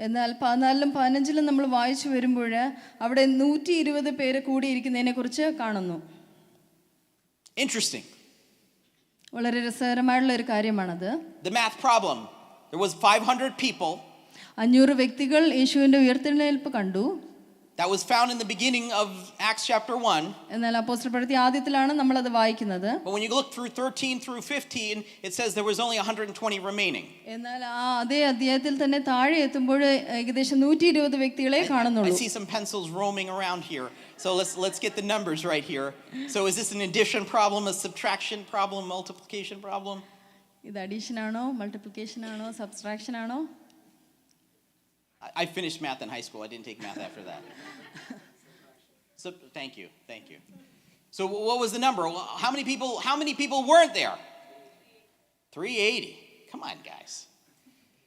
എന്നാൽ 14-ലും 15-ലും നമ്മൾ വായിച്ചു വരുമ്പോൾ അവിടെ 120 പേര് കൂടിയിരിക്കുന്നതിനെ കുറിച്ച് കാണുന്നു. Interesting. വളരെ രസകരമായിട്ടുള്ള ഒരു കാര്യമാണത്. The math problem. There was 500 people. 500 വ്യക്തികൾ യേശുവിന്റെ ഉയർത്തെഴുന്നേൽപ്പ് കണ്ടു. That was found in the beginning of Acts chapter 1. എന്നാൽ അപ്പോസ്തല പ്രവൃത്തി ആദ്യത്തിലാണ് നമ്മൾ അത് വായിക്കുന്നത്. But when you look through 13 through 15, it says there was only 120 remaining. എന്നാൽ ആ അതേ അധ്യായത്തിൽ തന്നെ താഴെ എത്തുമ്പോൾ ഏകദേശം 120 വ്യക്തികളെ കാണുന്നുള്ളൂ. I see some pencils roaming around here. So let's get the numbers right here. So is this an addition problem, a subtraction problem, multiplication problem? ഇത് അഡീഷൻ ആണോ, മൾട്ടിപ്ലിക്കേഷൻ ആണോ, സബ്സ്ട്രാക്ഷൻ ആണോ? I finished math in high school. I didn't take math after that. So thank you. So what was the number? How many people weren't there? 380. Come on, guys.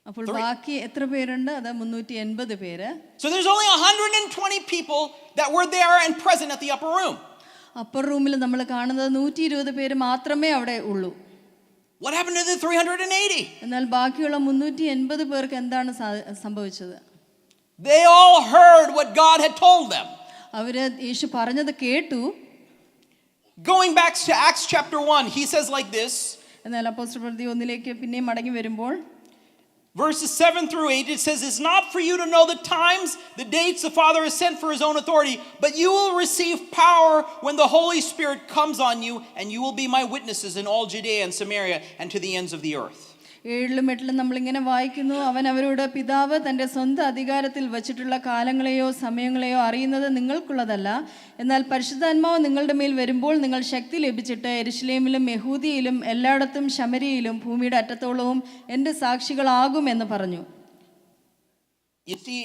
അപ്പോൾ ബാക്കി എത്ര പേരുണ്ട്? അത് 380 പേര്. So there's only 120 people that were there and present at the upper room. Upper റൂമിൽ നമ്മൾ കാണുന്നത് 120 പേര് മാത്രമേ അവിടെ ഉള്ളൂ. What happened to the 380? എന്നാൽ ബാക്കിയുള്ള 380 പേർക്ക് എന്താണ് സംഭവിച്ചത്? They all heard what God had told them. അവര് യേശു പറഞ്ഞത് കേട്ടു. Going back to Acts chapter 1, he says like this. എന്നാൽ അപ്പോസ്തല പ്രവൃത്തി 1-ലേക്ക് പിന്നെയും മടങ്ങി വരുമ്പോൾ verses 7 through 8, it says, it's not for you to know the times, the dates the Father has sent for his own authority, but you will receive power when the Holy Spirit comes on you, and you will be my witnesses in all Judea and Samaria and to the ends of the earth. 7-ലും 8-ലും നമ്മളിങ്ങനെ വായിക്കുന്നു, അവൻ അവരോട് പിതാവ് തൻ്റെ സ്വന്തം അധികാരത്തിൽ വച്ചിട്ടുള്ള കാലങ്ങളെയോ സമയങ്ങളെയോ അറിയുന്നത് നിങ്ങൾക്കുള്ളതല്ല, എന്നാൽ പരിശുദ്ധാത്മാവ് നിങ്ങളുടെ മേൽ വരുമ്പോൾ നിങ്ങൾ ശക്തി ലഭിച്ചിട്ട് യെരുശലേമിലും യഹൂദിയയിലും എല്ലായിടത്തും ശമര്യയിലും ഭൂമിയുടെ അറ്റത്തോളവും എൻ്റെ സാക്ഷികളാകുമെന്ന് പറഞ്ഞു. You see,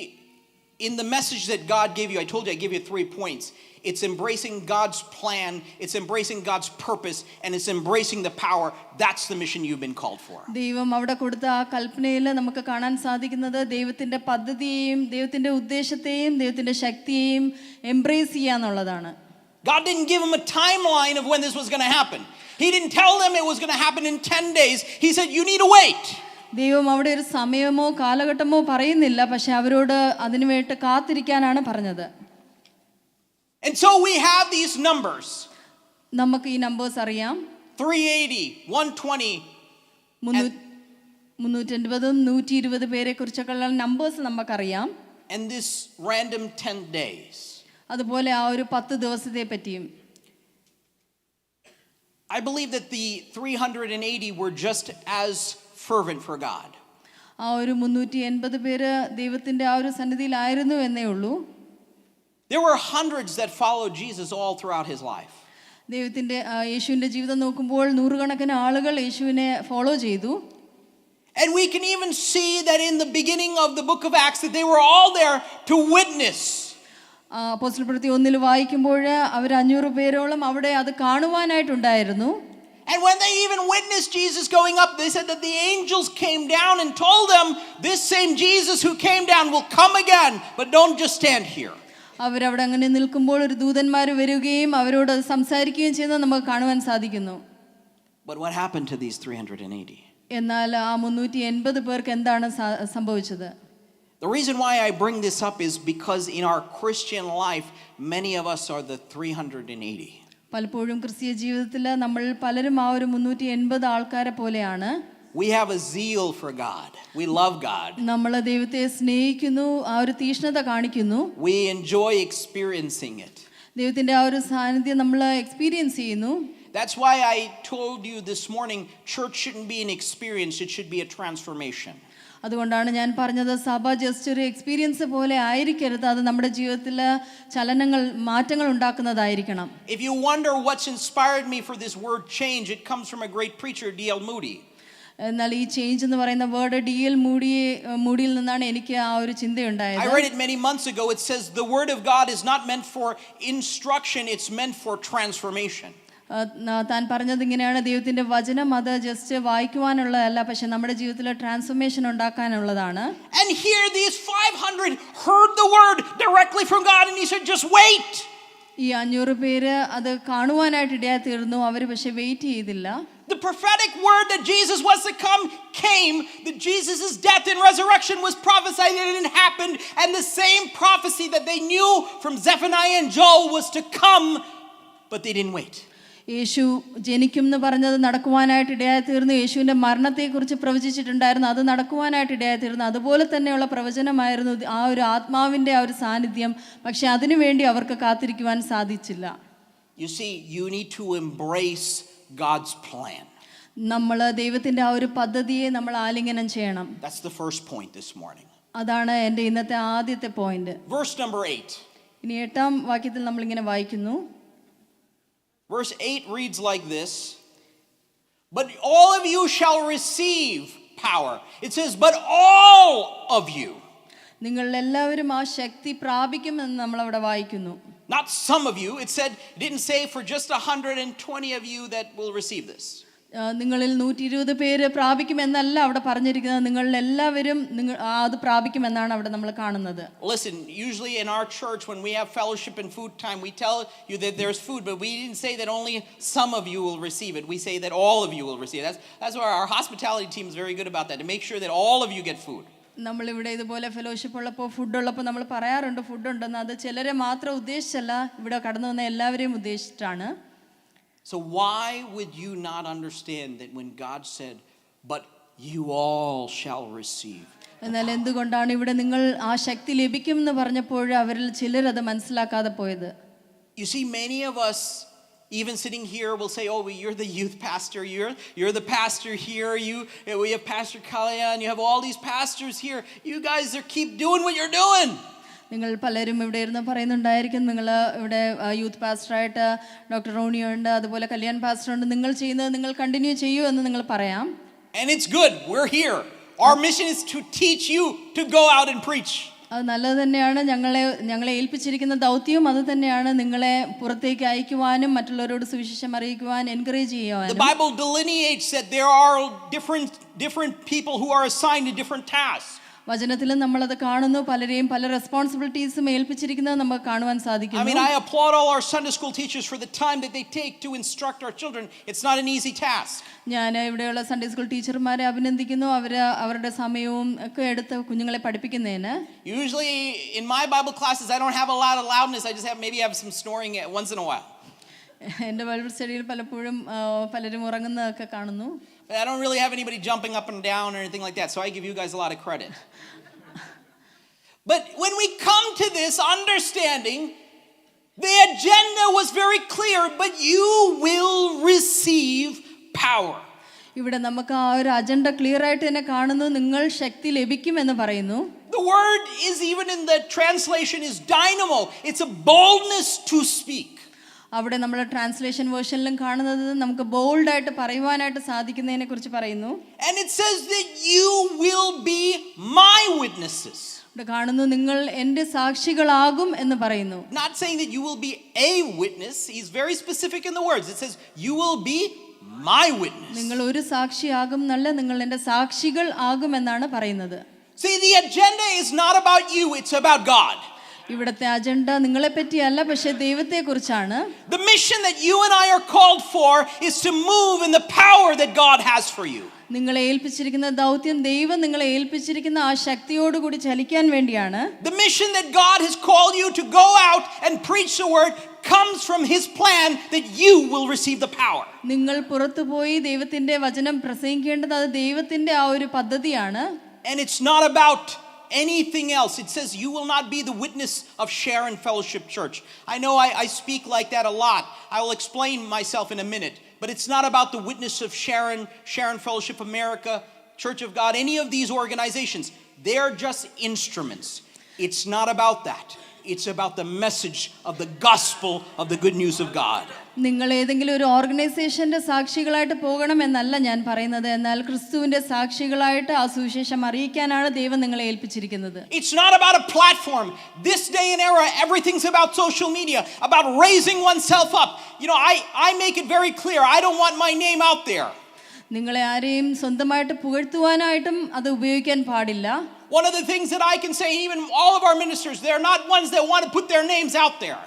in the message that God gave you, I told you I gave you 3 points. It's embracing God's plan, it's embracing God's purpose, and it's embracing the power. That's the mission you've been called for. ദൈവം അവിടെ കൊടുത്ത ആ കൽപ്പനയിൽ നമുക്ക് കാണാൻ സാധിക്കുന്നത് ദൈവത്തിൻ്റെ പദ്ധതിയെയും ദൈവത്തിൻ്റെ ഉദ്ദേശത്തെയും ദൈവത്തിൻ്റെ ശക്തിയെയും embrace ചെയ്യാന്നുള്ളതാണ്. God didn't give them a timeline of when this was going to happen. He didn't tell them it was going to happen in 10 days. He said, you need to wait. ദൈവം അവിടെ ഒരു സമയമോ കാലഘട്ടമോ പറയുന്നില്ല, പക്ഷെ അവരോട് അതിനുവേണ്ടി കാത്തിരിക്കാനാണ് പറഞ്ഞത്. And so we have these numbers. നമുക്ക് ഈ നമ്പേഴ്സ് അറിയാം. 380, 120. 380, 120 പേരെ കുറിച്ചൊക്കെയുള്ള നമ്പേഴ്സ് നമുക്കറിയാം. And this random 10 days. അതുപോലെ ആ ഒരു 10 ദിവസത്തെ പറ്റിയും. I believe that the 380 were just as fervent for God. ആ ഒരു 380 പേര് ദൈവത്തിന്റെ ആ ഒരു സന്നിധിയിലായിരുന്നു എന്നേ ഉള്ളൂ. There were hundreds that followed Jesus all throughout his life. ദൈവത്തിന്റെ യേശുവിന്റെ ജീവിതം നോക്കുമ്പോൾ നൂറുകണക്കിന് ആളുകൾ യേശുവിനെ ഫോളോ ചെയ്തു. And we can even see that in the beginning of the book of Acts that they were all there to witness. അപ്പോസ്തലപ്രവൃത്തി 1 വായിക്കുമ്പോൾ അവർ 500 പേരോളം അവിടെ അത് കാണുവാനായിട്ടുണ്ടായിരുന്നു. And when they even witnessed Jesus going up, they said that the angels came down and told them, this same Jesus who came down will come again, but don't just stand here. അവരവിടെ അങ്ങനെ നിൽക്കുമ്പോൾ ഒരു ദൂതന്മാർ വരികയും അവരോട് സംസാരിക്കുകയും ചെയ്യുന്നത് നമുക്ക് കാണുവാൻ സാധിക്കുന്നു. But what happened to these 380? എന്നാൽ ആ 380 പേർക്ക് എന്താണ് സംഭവിച്ചത്? The reason why I bring this up is because in our Christian life, many of us are the 380. പലപ്പോഴും ക്രിസ്തീയ ജീവിതത്തിൽ നമ്മൾ പലരും ആ ഒരു 380 ആൾക്കാരെ പോലെയാണ്. We have a zeal for God. We love God. നമ്മൾ ദൈവത്തെ സ്നേഹിക്കുന്നു, ആ ഒരു തീക്ഷ്ണത കാണിക്കുന്നു. We enjoy experiencing it. ദൈവത്തിന്റെ ആ ഒരു സാന്നിധ്യം നമ്മൾ എക്സ്പീരിയൻസ് ചെയ്യുന്നു. That's why I told you this morning, church shouldn't be an experience, it should be a transformation. അതുകൊണ്ടാണ് ഞാൻ പറഞ്ഞത് സഭ ജസ്റ്റ് ഒരു എക്സ്പീരിയൻസ് പോലെ ആയിരിക്കരുത്, അത് നമ്മുടെ ജീവിതത്തിൽ ചലനങ്ങൾ മാറ്റങ്ങൾ ഉണ്ടാക്കുന്നതായിരിക്കണം. If you wonder what's inspired me for this word change, it comes from a great preacher, D.L. Moody. എന്നാൽ ഈ ചേഞ്ച് എന്ന് പറയുന്ന വേർഡ് D.L. മൂഡിയിൽ നിന്നാണ് എനിക്ക് ആ ഒരു ചിന്തയുണ്ടായത്. I read it many months ago. It says the word of God is not meant for instruction, it's meant for transformation. താൻ പറഞ്ഞത് ഇങ്ങനെയാണ്, ദൈവത്തിന്റെ വചനം അത് ജസ്റ്റ് വായിക്കുവാനുള്ളതല്ല, പക്ഷെ നമ്മുടെ ജീവിതത്തിൽ transformation ഉണ്ടാക്കാനുള്ളതാണ്. And here these 500 heard the word directly from God and he said just wait. ഈ 500 പേര് അത് കാണുവാനായിട്ട് ഇടയായി തീർന്നു, അവർ പക്ഷെ വെയിറ്റ് ചെയ്തില്ല. The prophetic word that Jesus was to come came, that Jesus' death and resurrection was prophesied and it happened, and the same prophecy that they knew from Zephaniah and Joel was to come, but they didn't wait. യേശു ജനിക്കും എന്ന് പറഞ്ഞത് നടക്കുവാനായിട്ട് ഇടയായി തീർന്നു. യേശുവിൻ്റെ മരണത്തെക്കുറിച്ച് പ്രവചിച്ചിട്ടുണ്ടായിരുന്നു, അത് നടക്കുവാനായിട്ട് ഇടയായി തീർന്നു. അതുപോലെ തന്നെയുള്ള പ്രവചനമായിരുന്നു ആ ഒരു ആത്മാവിൻ്റെ ആ ഒരു സാന്നിധ്യം. പക്ഷെ അതിനു വേണ്ടി അവർക്ക് കാത്തിരിക്കുവാൻ സാധിച്ചില്ല. You see, you need to embrace God's plan. നമ്മൾ ദൈവത്തിൻ്റെ ആ ഒരു പദ്ധതിയെ നമ്മൾ ആലിംഗനം ചെയ്യണം. That's the first point this morning. അതാണ് എൻ്റെ ഇന്നത്തെ ആദ്യത്തെ പോയിന്റ്. Verse number 8. ഇനി 8-ാം വാക്യത്തിൽ നമ്മളിങ്ങനെ വായിക്കുന്നു. Verse 8 reads like this, but all of you shall receive power. It says, but all of you. നിങ്ങൾ എല്ലാവരും ആ ശക്തി പ്രാപിക്കുമെന്ന് നമ്മൾ അവിടെ വായിക്കുന്നു. Not some of you. It said, it didn't say for just 120 of you that will receive this. നിങ്ങളിൽ 120 പേര് പ്രാപിക്കുമെന്നല്ല അവിടെ പറഞ്ഞിരിക്കുന്നത്, നിങ്ങൾ എല്ലാവരും അത് പ്രാപിക്കുമെന്നാണ് അവിടെ നമ്മൾ കാണുന്നത്. Listen, usually in our church when we have fellowship and food time, we tell you that there's food, but we didn't say that only some of you will receive it. We say that all of you will receive it. That's why our hospitality team is very good about that, to make sure that all of you get food. നമ്മളിവിടെ ഇതുപോലെ fellowship ഉള്ളപ്പോൾ ഫുഡുള്ളപ്പോൾ നമ്മൾ പറയാറുണ്ട് ഫുഡുണ്ടെന്ന്. അത് ചിലരെ മാത്രം ഉദ്ദേശിച്ചല്ല, ഇവിടെ കടന്നു വന്ന എല്ലാവരെയും ഉദ്ദേശിച്ചിട്ടാണ്. So why would you not understand that when God said, but you all shall receive? എന്നാൽ എന്തുകൊണ്ടാണ് ഇവിടെ നിങ്ങൾ ആ ശക്തി ലഭിക്കും എന്ന് പറഞ്ഞപ്പോൾ അവരിൽ ചിലർ അത് മനസ്സിലാക്കാതെ പോയത്? You see, many of us, even sitting here, will say, oh, you're the youth pastor, you're the pastor here, we have Pastor Kalaya, and you have all these pastors here. You guys keep doing what you're doing. നിങ്ങൾ പലരും ഇവിടെ ഇരുന്ന് പറയുന്നുണ്ടായിരിക്കും, നിങ്ങൾ ഇവിടെ youth പാസ്റ്ററായിട്ട് doctor റോണിയുണ്ട്, അതുപോലെ കല്യാൺ പാസ്റ്ററുണ്ട്, നിങ്ങൾ ചെയ്യുന്നത് നിങ്ങൾ കണ്ടിന്യൂ ചെയ്യൂ എന്ന് നിങ്ങൾ പറയാം. And it's good, we're here. Our mission is to teach you to go out and preach. അത് നല്ലത് തന്നെയാണ്. ഞങ്ങളെ ഏൽപ്പിച്ചിരിക്കുന്ന ദൗത്യവും അത് തന്നെയാണ്, നിങ്ങളെ പുറത്തേക്ക് അയക്കുവാനും മറ്റുള്ളവരോട് സുവിശേഷം അറിയിക്കുവാൻ എൻകറേജ് ചെയ്യുവാനും. The Bible delineates that there are different people who are assigned to different tasks. വചനത്തിലും നമ്മളത് കാണുന്നു. പലരെയും പല റെസ്പോൺസിബിലിറ്റീസും ഏൽപ്പിച്ചിരിക്കുന്നത് നമുക്ക് കാണുവാൻ I സാധിക്കുന്നു. mean, I applaud all our Sunday school teachers for the time that they take to instruct our children. It's not an easy task. ഞാൻ ഇവിടെയുള്ള Sunday school ടീച്ചർമാരെ അഭിനന്ദിക്കുന്നു. അവരുടെ സമയവും ഒക്കെ എടുത്ത് കുഞ്ഞുങ്ങളെ പഠിപ്പിക്കുന്നതിന്. Usually in my Bible classes, I don't have a lot of loudness. I just have some snoring once in a while. എൻ്റെ ബൈബിൾ സ്റ്റഡിയിൽ പലപ്പോഴും പലരും ഉറങ്ങുന്നതൊക്കെ കാണുന്നു. I don't really have anybody jumping up and down or anything like that, so I give you guys a lot of credit. But when we come to this understanding, the agenda was very clear, but you will receive power. ഇവിടെ നമുക്ക് ആ ഒരു agenda clear ആയിട്ട് തന്നെ കാണുന്നു. നിങ്ങൾ ശക്തി ലഭിക്കുമെന്ന് പറയുന്നു. The word is even in the translation is dynamo. It's a boldness to speak. അവിടെ നമ്മുടെ ട്രാൻസ്ലേഷൻ വേർഷനിലും കാണുന്നത് നമുക്ക് ബോൾഡായിട്ട് പറയുവാനായിട്ട് സാധിക്കുന്നതിനെ കുറിച്ച് പറയുന്നു. And it says that you will be my witnesses. ഇവിടെ കാണുന്നു നിങ്ങൾ എൻ്റെ സാക്ഷികളാകും എന്ന് പറയുന്നു. Not saying that you will be a witness. He's very specific in the words. It says you will be my witness. നിങ്ങൾ ഒരു സാക്ഷിയാകും എന്നല്ല, നിങ്ങൾ എൻ്റെ സാക്ഷികൾ ആകും എന്നാണ് പറയുന്നത്. See, the agenda is not about you, it's about God. ഇവിടുത്തെ അജണ്ട നിങ്ങളെ പറ്റിയല്ല, പക്ഷെ ദൈവത്തെ കുറിച്ചാണ്. The mission that you and I are called for is to move in the power that God has for you. നിങ്ങളെ ഏൽപ്പിച്ചിരിക്കുന്ന ദൗത്യം, ദൈവം നിങ്ങളെ ഏൽപ്പിച്ചിരിക്കുന്ന ആ ശക്തിയോടുകൂടി ചലിക്കാൻ വേണ്ടിയാണ്. The mission that God has called you to go out and preach the word comes from his plan that you will receive the power. നിങ്ങൾ പുറത്തു പോയി ദൈവത്തിന്റെ വചനം പ്രസംഗിക്കേണ്ടത് അത് ദൈവത്തിന്റെ ആ ഒരു പദ്ധതിയാണ്. And it's not about anything else. It says you will not be the witness of Sharon Fellowship Church. I know I speak like that a lot. I will explain myself in a minute. But it's not about the witness of Sharon Fellowship America, Church of God, any of these organizations. They're just instruments. It's not about that. It's about the message of the gospel of the good news of God. നിങ്ങൾ ഏതെങ്കിലും ഒരു ഓർഗനൈസേഷന്റെ സാക്ഷികളായിട്ട് പോകണമെന്നല്ല ഞാൻ പറയുന്നത്. എന്നാൽ ക്രിസ്തുവിന്റെ സാക്ഷികളായിട്ട് ആ സുവിശേഷം അറിയിക്കാനാണ് ദൈവം നിങ്ങളെ ഏൽപ്പിച്ചിരിക്കുന്നത്. It's not about a platform. This day and era, everything's about social media, about raising oneself up. You know, I make it very clear. I don't want my name out there. നിങ്ങളെ ആരെയും സ്വന്തമായിട്ട് പുകഴ്ത്തുവാനായിട്ടും അത് ഉപയോഗിക്കാൻ പാടില്ല. One of the things that I can say, even all of our ministers, they're not ones that want to put their names out there.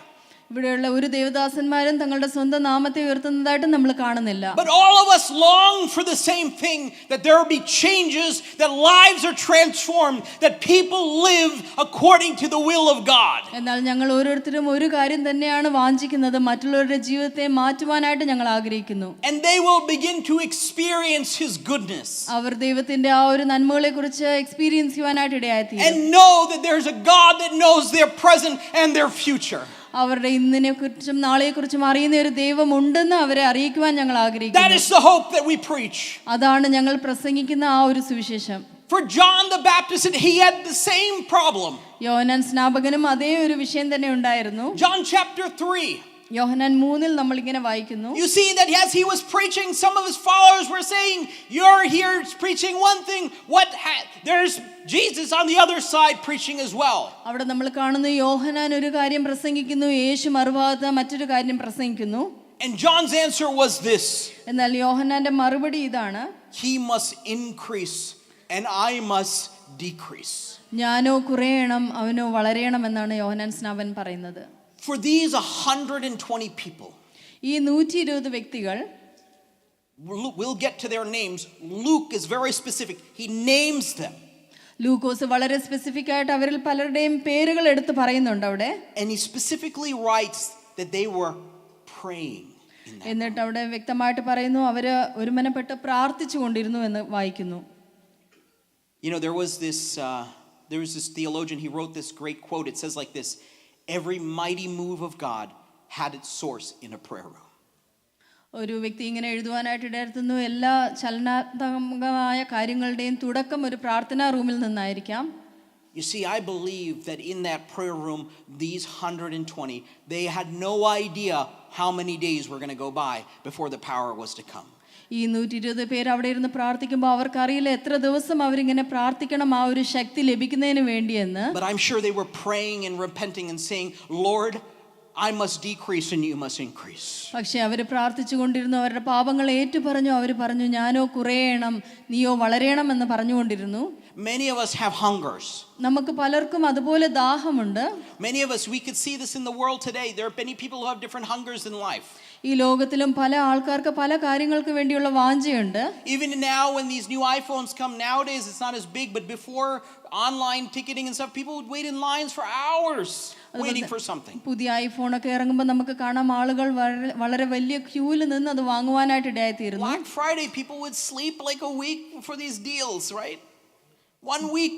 ഇവിടെയുള്ള ഒരു ദേവദാസന്മാരും തങ്ങളുടെ സ്വന്തം നാമത്തെ ഉയർത്തുന്നതായിട്ട് നമ്മൾ കാണുന്നില്ല. But all of us long for the same thing, that there will be changes, that lives are transformed, that people live according to the will of God. എന്നാൽ ഞങ്ങൾ ഓരോരുത്തരും ഒരു കാര്യം തന്നെയാണ് വാഞ്ചിക്കുന്നത്, മറ്റുള്ളവരുടെ ജീവിതത്തെ മാറ്റുവാനായിട്ട് ഞങ്ങൾ ആഗ്രഹിക്കുന്നു. And they will begin to experience his goodness. അവർ ദൈവത്തിന്റെ ആ ഒരു നന്മകളെ കുറിച്ച് എക്സ്പീരിയൻസ് ചെയ്യുവാനായിട്ട് ഇടയായിത്തീരും. And know that there's a God that knows their present and their future. അവരുടെ ഇന്നിനെ കുറിച്ചും നാളെയെ കുറിച്ചും അറിയുന്ന ഒരു ദൈവം ഉണ്ടെന്ന് അവരെ അറിയിക്കുവാൻ ഞങ്ങൾ That ആഗ്രഹിക്കുന്നു. is the hope that we preach. അതാണ് ഞങ്ങൾ പ്രസംഗിക്കുന്ന ആ ഒരു സുവിശേഷം. For John the Baptist, he had the same problem. യോഹന്നാൻ സ്നാപകനും അതേ ഒരു വിഷയം തന്നെ ഉണ്ടായിരുന്നു. John chapter 3. യോഹന്നാൻ 3 നമ്മൾ ഇങ്ങനെ വായിക്കുന്നു. You see that as he was preaching, some of his followers were saying, "You're here preaching one thing. There's Jesus on the other side preaching as well." അവിടെ നമ്മൾ കാണുന്നു യോഹന്നാൻ ഒരു കാര്യം പ്രസംഗിക്കുന്നു, യേശു മറുഭാഗത്ത് മറ്റൊരു കാര്യം പ്രസംഗിക്കുന്നു. And John's answer was this: എന്നാൽ യോഹന്നാന്റെ മറുപടി ഇതാണ്, he must increase and I must decrease. ഞാനോ കുറയണം അവനോ വളരെയണം എന്നാണ് യോഹന്നാൻ സ്നാപകൻ പറയുന്നത്. For these 120 people, ഈ 120 വ്യക്തികൾ, we'll get to their names. Luke is very specific. He names them. ലൂക്കോസ് വളരെ സ്പെസിഫിക് ആയിട്ട് അവരിൽ പലരുടെയും പേരുകൾ എടുത്ത് പറയുന്നുണ്ട് അവിടെ. And he specifically writes that they were praying. എന്നിട്ട് അവിടെ വ്യക്തമായിട്ട് പറയുന്നു അവര് ഒരുമനപ്പെട്ട് പ്രാർത്ഥിച്ചു കൊണ്ടിരുന്നു എന്ന് വായിക്കുന്നു. You know, there was this theologian, he wrote this great quote. It says like this: every mighty move of God had its source in a prayer room. ഒരു വ്യക്തി ഇങ്ങനെ എഴുതുവാനായിട്ട് ഇടയായിരുന്നു, എല്ലാ ചലനാത്മകമായ കാര്യങ്ങളുടെയും തുടക്കം ഒരു പ്രാർത്ഥനാ റൂമിൽ നിന്നായിരിക്കാം. You see, I believe that in that prayer room, these 120, they had no idea how many days were going to go by before the power was to come. ഈ 120 പേര് അവിടെ ഇരുന്ന് പ്രാർത്ഥിക്കുമ്പോൾ അവർക്കറിയില്ല എത്ര ദിവസം അവരിങ്ങനെ പ്രാർത്ഥിക്കണം ആ ഒരു ശക്തി ലഭിക്കുന്നതിന് വേണ്ടിയെന്ന്. But I'm sure they were praying and repenting and saying, "Lord, I must decrease and you must increase." പക്ഷെ അവർ പ്രാർത്ഥിച്ചു കൊണ്ടിരുന്നു, അവരുടെ പാപങ്ങൾ ഏറ്റുപറഞ്ഞു. അവർ പറഞ്ഞു, ഞാനോ കുറയണം നീയോ വളരണം എന്ന് പറഞ്ഞുകൊണ്ടിരുന്നു. Many of us have hungers. നമുക്ക് പലർക്കും അതുപോലെ ദാഹമുണ്ട്. Many of us, we could see this in the world today. There are many people who have different hungers in life. ഈ ലോകത്തിലും പല ആൾക്കാർക്ക് പല കാര്യങ്ങൾക്ക് വേണ്ടിയുള്ള വാഞ്ചയുണ്ട്. Even now when these new iPhones come nowadays, it's not as big, but before online ticketing and stuff, people would wait in lines for hours waiting for something. പുതിയ ഐഫോണൊക്കെ ഇറങ്ങുമ്പോൾ നമുക്ക് കാണാം ആളുകൾ വളരെ വലിയ ക്യൂവിൽ നിന്ന് അത് വാങ്ങുവാനായിട്ട് ഇടയായിത്തീരുന്നു. Black Friday, people would sleep like a week for these deals, right? 1 week,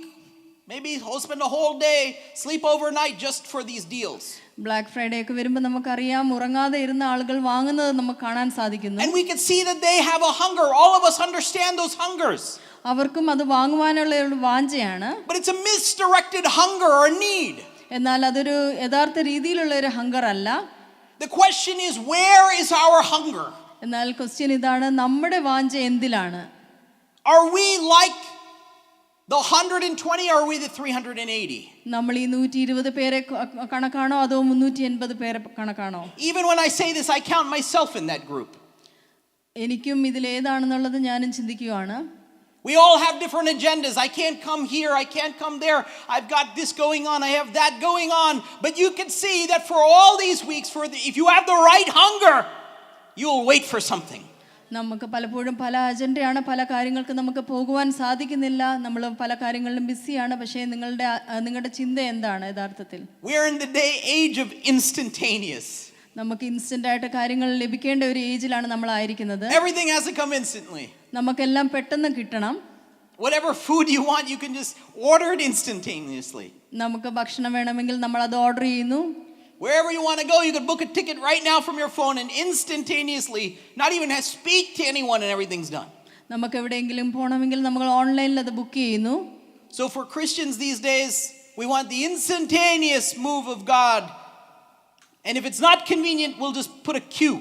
maybe spend a whole day, sleep overnight just for these deals. Black Friday ഒക്കെ വരുമ്പോൾ നമുക്കറിയാം ഉറങ്ങാതെ ഇരുന്ന ആളുകൾ വാങ്ങുന്നത് നമുക്ക് കാണാൻ സാധിക്കുന്നു. And we can see that they have a hunger. All of us understand those hungers. അവർക്കും അത് വാങ്ങുവാനുള്ള ഒരു വാഞ്ചയാണ്. But it's a misdirected hunger or need. എന്നാൽ അതൊരു യഥാർത്ഥ രീതിയിലുള്ള ഒരു ഹങ്കർ അല്ല. The question is, where is our hunger? എന്നാൽ ക്വസ്റ്റ്യൻ ഇതാണ്, നമ്മുടെ വാഞ്ച എന്തിലാണ്? Are we like the 120 or are we the 380? നമ്മൾ ഈ 120 പേരെ കണക്കാണോ അതോ 380 പേരെ കണക്കാണോ? Even when I say this, I count myself in that group. എനിക്കും ഇതിൽ ഏതാണെന്നുള്ളത് ഞാനും ചിന്തിക്കുകയാണ്. We all have different agendas. I can't come here, I can't come there. I've got this going on, I have that going on. But you can see that for all these weeks, if you have the right hunger, you'll wait for something. നമുക്ക് പലപ്പോഴും പല അജണ്ടയാണ്, പല കാര്യങ്ങൾക്ക് നമുക്ക് പോകുവാൻ സാധിക്കുന്നില്ല, നമ്മൾ പല കാര്യങ്ങളിലും ബിസിയാണ്. പക്ഷേ നിങ്ങളുടെ ചിന്ത എന്താണ് യഥാർത്ഥത്തിൽ? We are in the age of instantaneous. നമുക്ക് ഇൻസ്റ്റന്റ് ആയിട്ട് കാര്യങ്ങൾ ലഭിക്കേണ്ട ഒരു ഏജിലാണ് നമ്മൾ ആയിരിക്കുന്നത്. Everything has to come instantly. നമുക്കെല്ലാം പെട്ടെന്ന് കിട്ടണം. Whatever food you want, you can just order it instantaneously. നമുക്ക് ഭക്ഷണം വേണമെങ്കിൽ നമ്മൾ അത് ഓർഡർ ചെയ്യുന്നു. Wherever you want to go, you can book a ticket right now from your phone and instantaneously, not even have speak to anyone, and everything's done. നമുക്ക് എവിടെയെങ്കിലും പോകണമെങ്കിൽ നമ്മൾ ഓൺലൈനിൽ അത് ബുക്ക് ചെയ്യുന്നു. So for Christians these days, we want the instantaneous move of God. And if it's not convenient, we'll just put a queue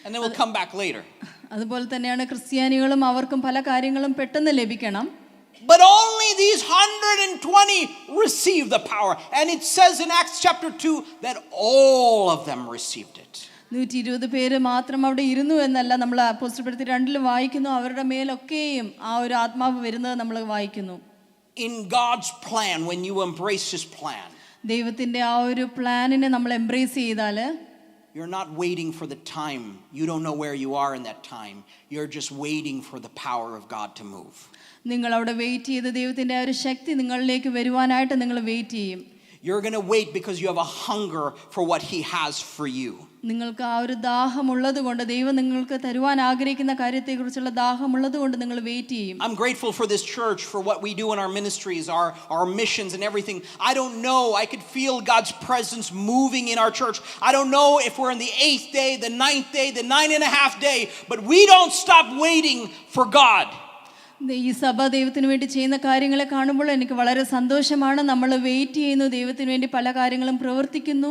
and then we'll come back later. അതുപോലെ തന്നെയാണ് ക്രിസ്ത്യാനികളും, അവർക്കും പല കാര്യങ്ങളും പെട്ടെന്ന് ലഭിക്കണം. But only these 120 receive the power. And it says in Acts chapter 2 that all of them received it. 120 പേര് മാത്രം അവിടെ ഇരുന്നു എന്നല്ല, നമ്മൾ അപ്പോസ്തലപ്രവൃത്തി 2 വായിക്കുന്നു, അവരുടെ മേലൊക്കെയും ആ ഒരു ആത്മാവ് വരുന്നത് നമ്മൾ വായിക്കുന്നു. In God's plan, when you embrace His plan, ദൈവത്തിന്റെ ആ ഒരു പ്ലാനിനെ നമ്മൾ എംബ്രേസ് ചെയ്താൽ, you're not waiting for the time. You don't know where you are in that time. You're just waiting for the power of God to move. നിങ്ങൾ അവിടെ wait ചെയ്ത് ദൈവത്തിന്റെ ആ ഒരു ശക്തി നിങ്ങളിലേക്ക് വരുവാനായിട്ട് നിങ്ങൾ വെയിറ്റ് ചെയ്യും. You're going to wait because you have a hunger for what He has for you. നിങ്ങൾക്ക് ആ ഒരു ദാഹമുള്ളത് കൊണ്ട്, ദൈവം നിങ്ങൾക്ക് തരുവാൻ ആഗ്രഹിക്കുന്ന കാര്യത്തെക്കുറിച്ചുള്ള ദാഹമുള്ളത് കൊണ്ട് നിങ്ങൾ വെയിറ്റ് ചെയ്യും. I'm grateful for this church, for what we do in our ministries, our missions and everything. I don't know, I could feel God's presence moving in our church. I don't know if we're in the 8th day, the 9th day, the 9.5 day, but we don't stop waiting for God. ഈ സഭ ദൈവത്തിന് വേണ്ടി ചെയ്യുന്ന കാര്യങ്ങളെ കാണുമ്പോൾ എനിക്ക് വളരെ സന്തോഷമാണ്. നമ്മൾ വെയിറ്റ് ചെയ്യുന്നു, ദൈവത്തിന് വേണ്ടി പല കാര്യങ്ങളും പ്രവർത്തിക്കുന്നു.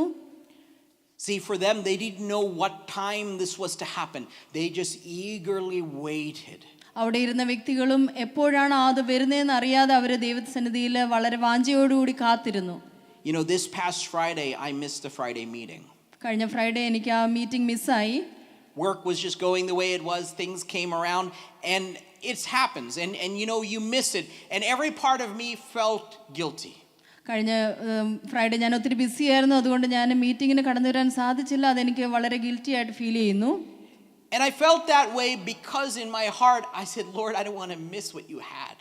See, for them, they didn't know what time this was to happen. They just eagerly waited. അവിടെ ഇരുന്ന വ്യക്തികളും എപ്പോഴാണ് അത് വരുന്നതെന്ന് അറിയാതെ അവർ ദൈവസന്നിധിയിൽ വളരെ വാഞ്ചയോടുകൂടി കാത്തിരുന്നു. You know, this past Friday, I missed the Friday meeting. കഴിഞ്ഞ ഫ്രൈഡേ എനിക്ക് ആ മീറ്റിംഗ് മിസ്സായി. Work was just going the way it was. Things came around, and it happens. And you know, you miss it. And every part of me felt guilty. കഴിഞ്ഞ Friday ഞാൻ ഒത്തിരി BC ആയിരുന്നു, അതുകൊണ്ട് ഞാൻ മീറ്റിങ്ങിന് കടന്നു വരാൻ സാധിച്ചില്ല. അതെനിക്ക് വളരെ ഗിൽറ്റി ആയിട്ട് ഫീൽ ചെയ്യുന്നു. And I felt that way because in my heart I said, Lord, I don't want to miss what you had.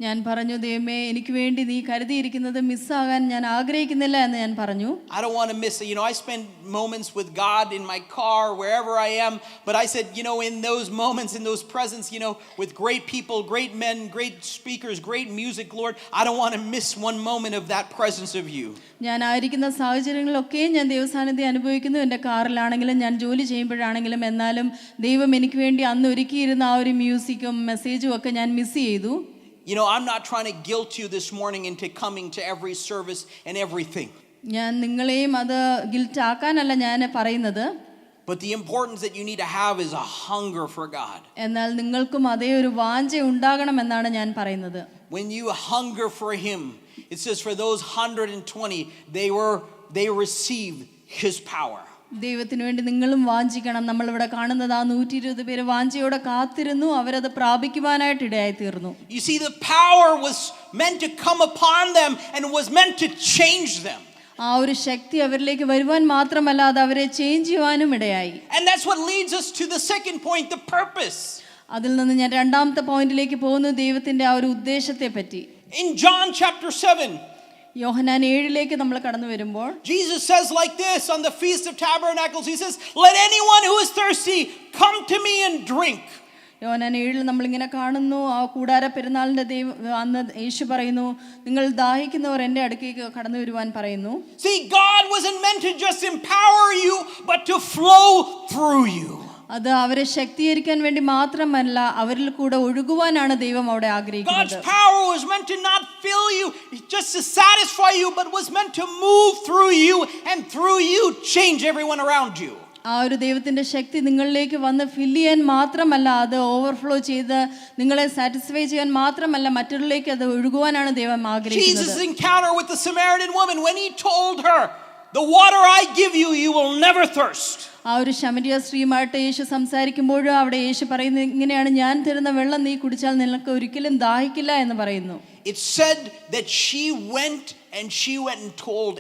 ഞാൻ പറഞ്ഞു, ദൈവമേ, എനിക്ക് വേണ്ടി നീ കരുതിയിരിക്കുന്നത് മിസ്സാകാൻ ഞാൻ ആഗ്രഹിക്കുന്നില്ല എന്ന് ഞാൻ പറഞ്ഞു. I don't want to miss it. You know, I spend moments with God in my car, wherever I am. But I said, you know, in those moments, in those presence, you know, with great people, great men, great speakers, great music, Lord, I don't want to miss one moment of that presence of you. ഞാൻ ആയിരിക്കുന്ന സാഹചര്യങ്ങളിലൊക്കെ ഞാൻ ദൈവസാന്നിധ്യം അനുഭവിക്കുന്നു. എൻ്റെ കാറിലാണെങ്കിലും ഞാൻ ജോലി ചെയ്യുമ്പോഴാണെങ്കിലും. എന്നാലും ദൈവം എനിക്ക് വേണ്ടി അന്ന് ഒരുക്കിയിരുന്ന ആ ഒരു മ്യൂസിക്കും മെസ്സേജും ഒക്കെ ഞാൻ മിസ് ചെയ്തു. You know, I'm not trying to guilt you this morning into coming to every service and everything. ഞാൻ നിങ്ങളെയും അത് ഗിൽറ്റ് ആക്കാനല്ല ഞാൻ പറയുന്നത്. But the importance that you need to have is a hunger for God. എന്നാൽ നിങ്ങൾക്കും അതേ ഒരു വാഞ്ച ഉണ്ടാകണം എന്നാണ് ഞാൻ പറയുന്നത്. When you hunger for Him, it says for those 120, they received His power. ദൈവത്തിന് വേണ്ടി നിങ്ങളും വാഞ്ചിക്കണം. നമ്മളിവിടെ കാണുന്നത് ആ 120 പേര് വാഞ്ചയോടെ കാത്തിരുന്നു, അവരത് പ്രാപിക്കുവാനായിട്ട് ഇടയായി തീർന്നു. You see, the power was meant to come upon them and was meant to change them. ആ ഒരു ശക്തി അവരിലേക്ക് വരുവാൻ മാത്രമല്ല, അത് അവരെ ചേഞ്ച് ചെയ്യുവാനും ഇടയായി. And that's what leads us to the second point, the purpose. അതിൽ നിന്ന് ഞാൻ രണ്ടാമത്തെ പോയിന്റിലേക്ക് പോകുന്നു, ദൈവത്തിന്റെ ആ ഒരു ഉദ്ദേശത്തെ പറ്റി. In John chapter 7, യോഹന്നാൻ 7 നമ്മൾ കടന്നു വരുമ്പോൾ Jesus says like this on the Feast of Tabernacles. He says, "Let anyone who is thirsty come to me and drink." യോഹന്നാൻ 7 നമ്മളിങ്ങനെ കാണുന്നു, ആ കൂടാര പെരുന്നാളിന്റെ അന്ന് യേശു പറയുന്നു, നിങ്ങൾ ദാഹിക്കുന്നവർ എൻ്റെ അടുക്കേക്ക് കടന്നു വരുവാൻ പറയുന്നു. See, God wasn't meant to just empower you, but to flow through you. അത് അവരെ ശക്തീകരിക്കാൻ വേണ്ടി മാത്രമല്ല, അവരിൽ കൂടെ ഒഴുകുവാനാണ് ദൈവം അവിടെ ആഗ്രഹിക്കുന്നത്. God's power was meant to not fill you just to satisfy you, but was meant to move through you, and through you change everyone around you. ആ ഒരു ദൈവത്തിന്റെ ശക്തി നിങ്ങളിലേക്ക് വന്ന് ഫില്ല് ചെയ്യാൻ മാത്രമല്ല, അത് ഓവർഫ്ലോ ചെയ്ത് നിങ്ങളെ സാറ്റിസ്ഫൈ ചെയ്യാൻ മാത്രമല്ല, മറ്റുള്ളവരിലേക്ക് അത് ഒഴുകുവാനാണ് ദൈവം ആഗ്രഹിക്കുന്നത്. Jesus' encounter with the Samaritan woman, when he told her, "The water I give you, you will never thirst." ആ ഒരു ശമരിയ സ്ത്രീയുമായിട്ട് യേശു സംസാരിക്കുമ്പോഴും അവിടെ യേശു പറയുന്നത് ഇങ്ങനെയാണ്, ഞാൻ തരുന്ന വെള്ളം നീ കുടിച്ചാൽ നിനക്ക് ഒരിക്കലും ദാഹിക്കില്ല എന്ന് പറയുന്നു. It said that she went and told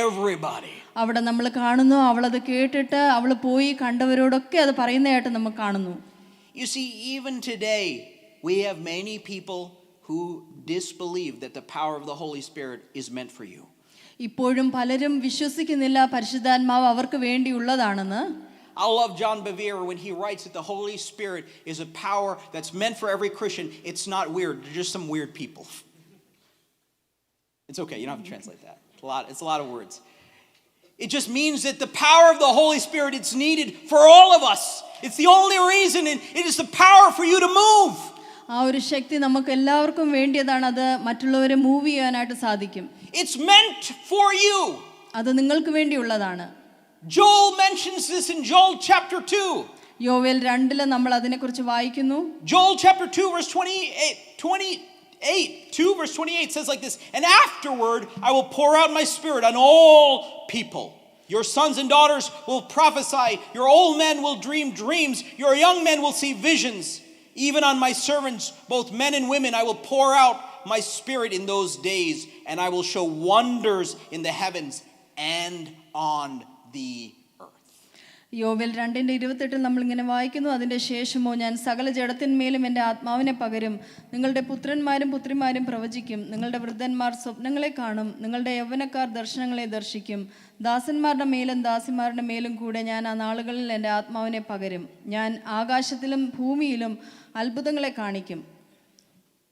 everybody. അവിടെ നമ്മൾ കാണുന്നു, അവളത് കേട്ടിട്ട് അവൾ പോയി കണ്ടവരോടൊക്കെ അത് പറയുന്നതായിട്ട് നമ്മൾ കാണുന്നു. You see, even today we have many people who disbelieve that the power of the Holy Spirit is meant for you. ഇപ്പോഴും പലരും വിശ്വസിക്കുന്നില്ല പരിശുദ്ധാത്മാവ് അവർക്ക് വേണ്ടിയുള്ളതാണെന്ന്. I love John Bevere when he writes that the Holy Spirit is a power that's meant for every Christian. It's not weird. They're just some weird people. It's okay. You don't have to translate that. It's a lot of words. It just means that the power of the Holy Spirit, it's needed for all of us. It's the only reason, and it is the power for you to move. ആ ഒരു ശക്തി നമുക്ക് എല്ലാവർക്കും വേണ്ടിയതാണ്. അത് മറ്റുള്ളവരെ move ചെയ്യാനായിട്ട് സാധിക്കും. It's meant for you. അത് നിങ്ങൾക്ക് വേണ്ടിയുള്ളതാണ്. Joel mentions this in Joel chapter 2. യോവേൽ 2 നമ്മൾ അതിനെക്കുറിച്ച് വായിക്കുന്നു. Joel chapter 2 verse 2 verse 28 says like this, "And afterward I will pour out my spirit on all people. Your sons and daughters will prophesy, your old men will dream dreams, your young men will see visions. Even on my servants, both men and women, I will pour out my spirit in those days, and I will show wonders in the heavens and on the earth." യോവേൽ 2:28 നമ്മളിങ്ങനെ വായിക്കുന്നു, അതിൻ്റെ ശേഷമോ ഞാൻ സകല ജഡത്തിന്മേലും എൻ്റെ ആത്മാവിനെ പകരും, നിങ്ങളുടെ പുത്രന്മാരും പുത്രിമാരും പ്രവചിക്കും, നിങ്ങളുടെ വൃദ്ധന്മാർ സ്വപ്നങ്ങളെ കാണും, നിങ്ങളുടെ യൗവനക്കാർ ദർശനങ്ങളെ ദർശിക്കും, ദാസന്മാരുടെ മേലും ദാസിമാരുടെ മേലും കൂടെ ഞാൻ ആ നാളുകളിൽ എൻ്റെ ആത്മാവിനെ പകരും, ഞാൻ ആകാശത്തിലും ഭൂമിയിലും അത്ഭുതങ്ങളെ കാണിക്കും.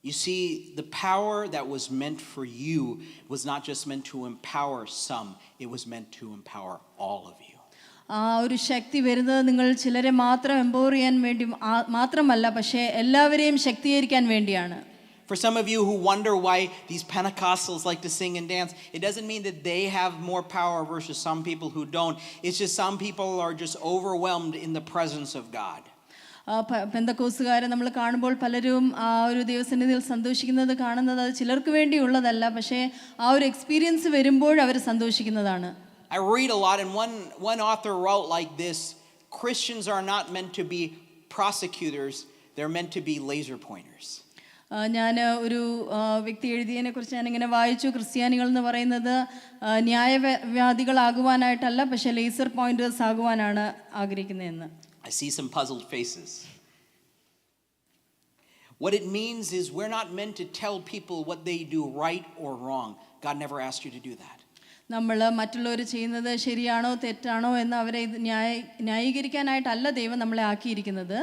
You see, the power that was meant for you was not just meant to empower some, it was meant to empower all of you. ആ ഒരു ശക്തി വരുന്നത് നിങ്ങൾ ചിലരെ മാത്രം എംപവർ ചെയ്യാൻ വേണ്ടി മാത്രമല്ല, പക്ഷേ എല്ലാവരെയും ശക്തീകരിക്കാൻ വേണ്ടിയാണ്. For some of you who wonder why these Pentecostals like to sing and dance, it doesn't mean that they have more power versus some people who don't. It's just some people are just overwhelmed in the presence of God. പെന്തക്കോസ്തുകാരെ നമ്മൾ കാണുമ്പോൾ പലരും ആ ഒരു ദൈവസന്നിധിയിൽ സന്തോഷിക്കുന്നത് കാണുന്നത് അത് ചിലർക്ക് വേണ്ടിയുള്ളതല്ല, പക്ഷേ ആ ഒരു എക്സ്പീരിയൻസ് വരുമ്പോൾ അവർ സന്തോഷിക്കുന്നതാണ്. I read a lot, and one author wrote like this: Christians are not meant to be prosecutors, they're meant to be laser pointers. ഞാൻ ഒരു വ്യക്തി എഴുതിയതിനെ കുറിച്ച് ഞാനിങ്ങനെ വായിച്ചു, ക്രിസ്ത്യാനികൾ എന്ന് പറയുന്നത് ന്യായവാദികളാകുവാനായിട്ടല്ല, പക്ഷേ ലേസർ പോയിന്റേഴ്സ് ആകുവാനാണ് ആഗ്രഹിക്കുന്നതെന്ന്. I see some puzzled faces. What it means is we're not meant to tell people what they do right or wrong. God never asked you to do that. നമ്മൾ മറ്റുള്ളവർ ചെയ്യുന്നത് ശരിയാണോ തെറ്റാണോ എന്ന് അവരെ ന്യായീകരിക്കാനായിട്ടല്ല ദൈവം നമ്മളെ ആക്കിയിരിക്കുന്നത്.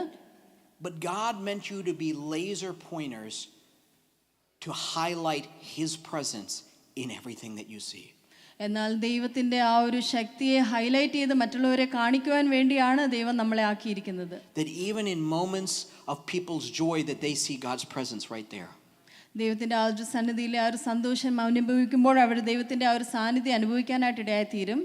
But God meant you to be laser pointers to highlight His presence in everything that you see. എന്നാൽ ദൈവത്തിൻ്റെ ആ ഒരു ശക്തിയെ ഹൈലൈറ്റ് ചെയ്ത് മറ്റുള്ളവരെ കാണിക്കുവാൻ വേണ്ടിയാണ് ദൈവം നമ്മളെ ആക്കിയിരിക്കുന്നത്. That even in moments of people's joy that they see God's presence right there. ദൈവത്തിൻ്റെ ആ ഒരു സന്നിധിയിലെ ആ ഒരു സന്തോഷം അനുഭവിക്കുമ്പോൾ അവർ ദൈവത്തിൻ്റെ ആ ഒരു സാന്നിധ്യം അനുഭവിക്കാനായിട്ട് ഇടയായിത്തീരും.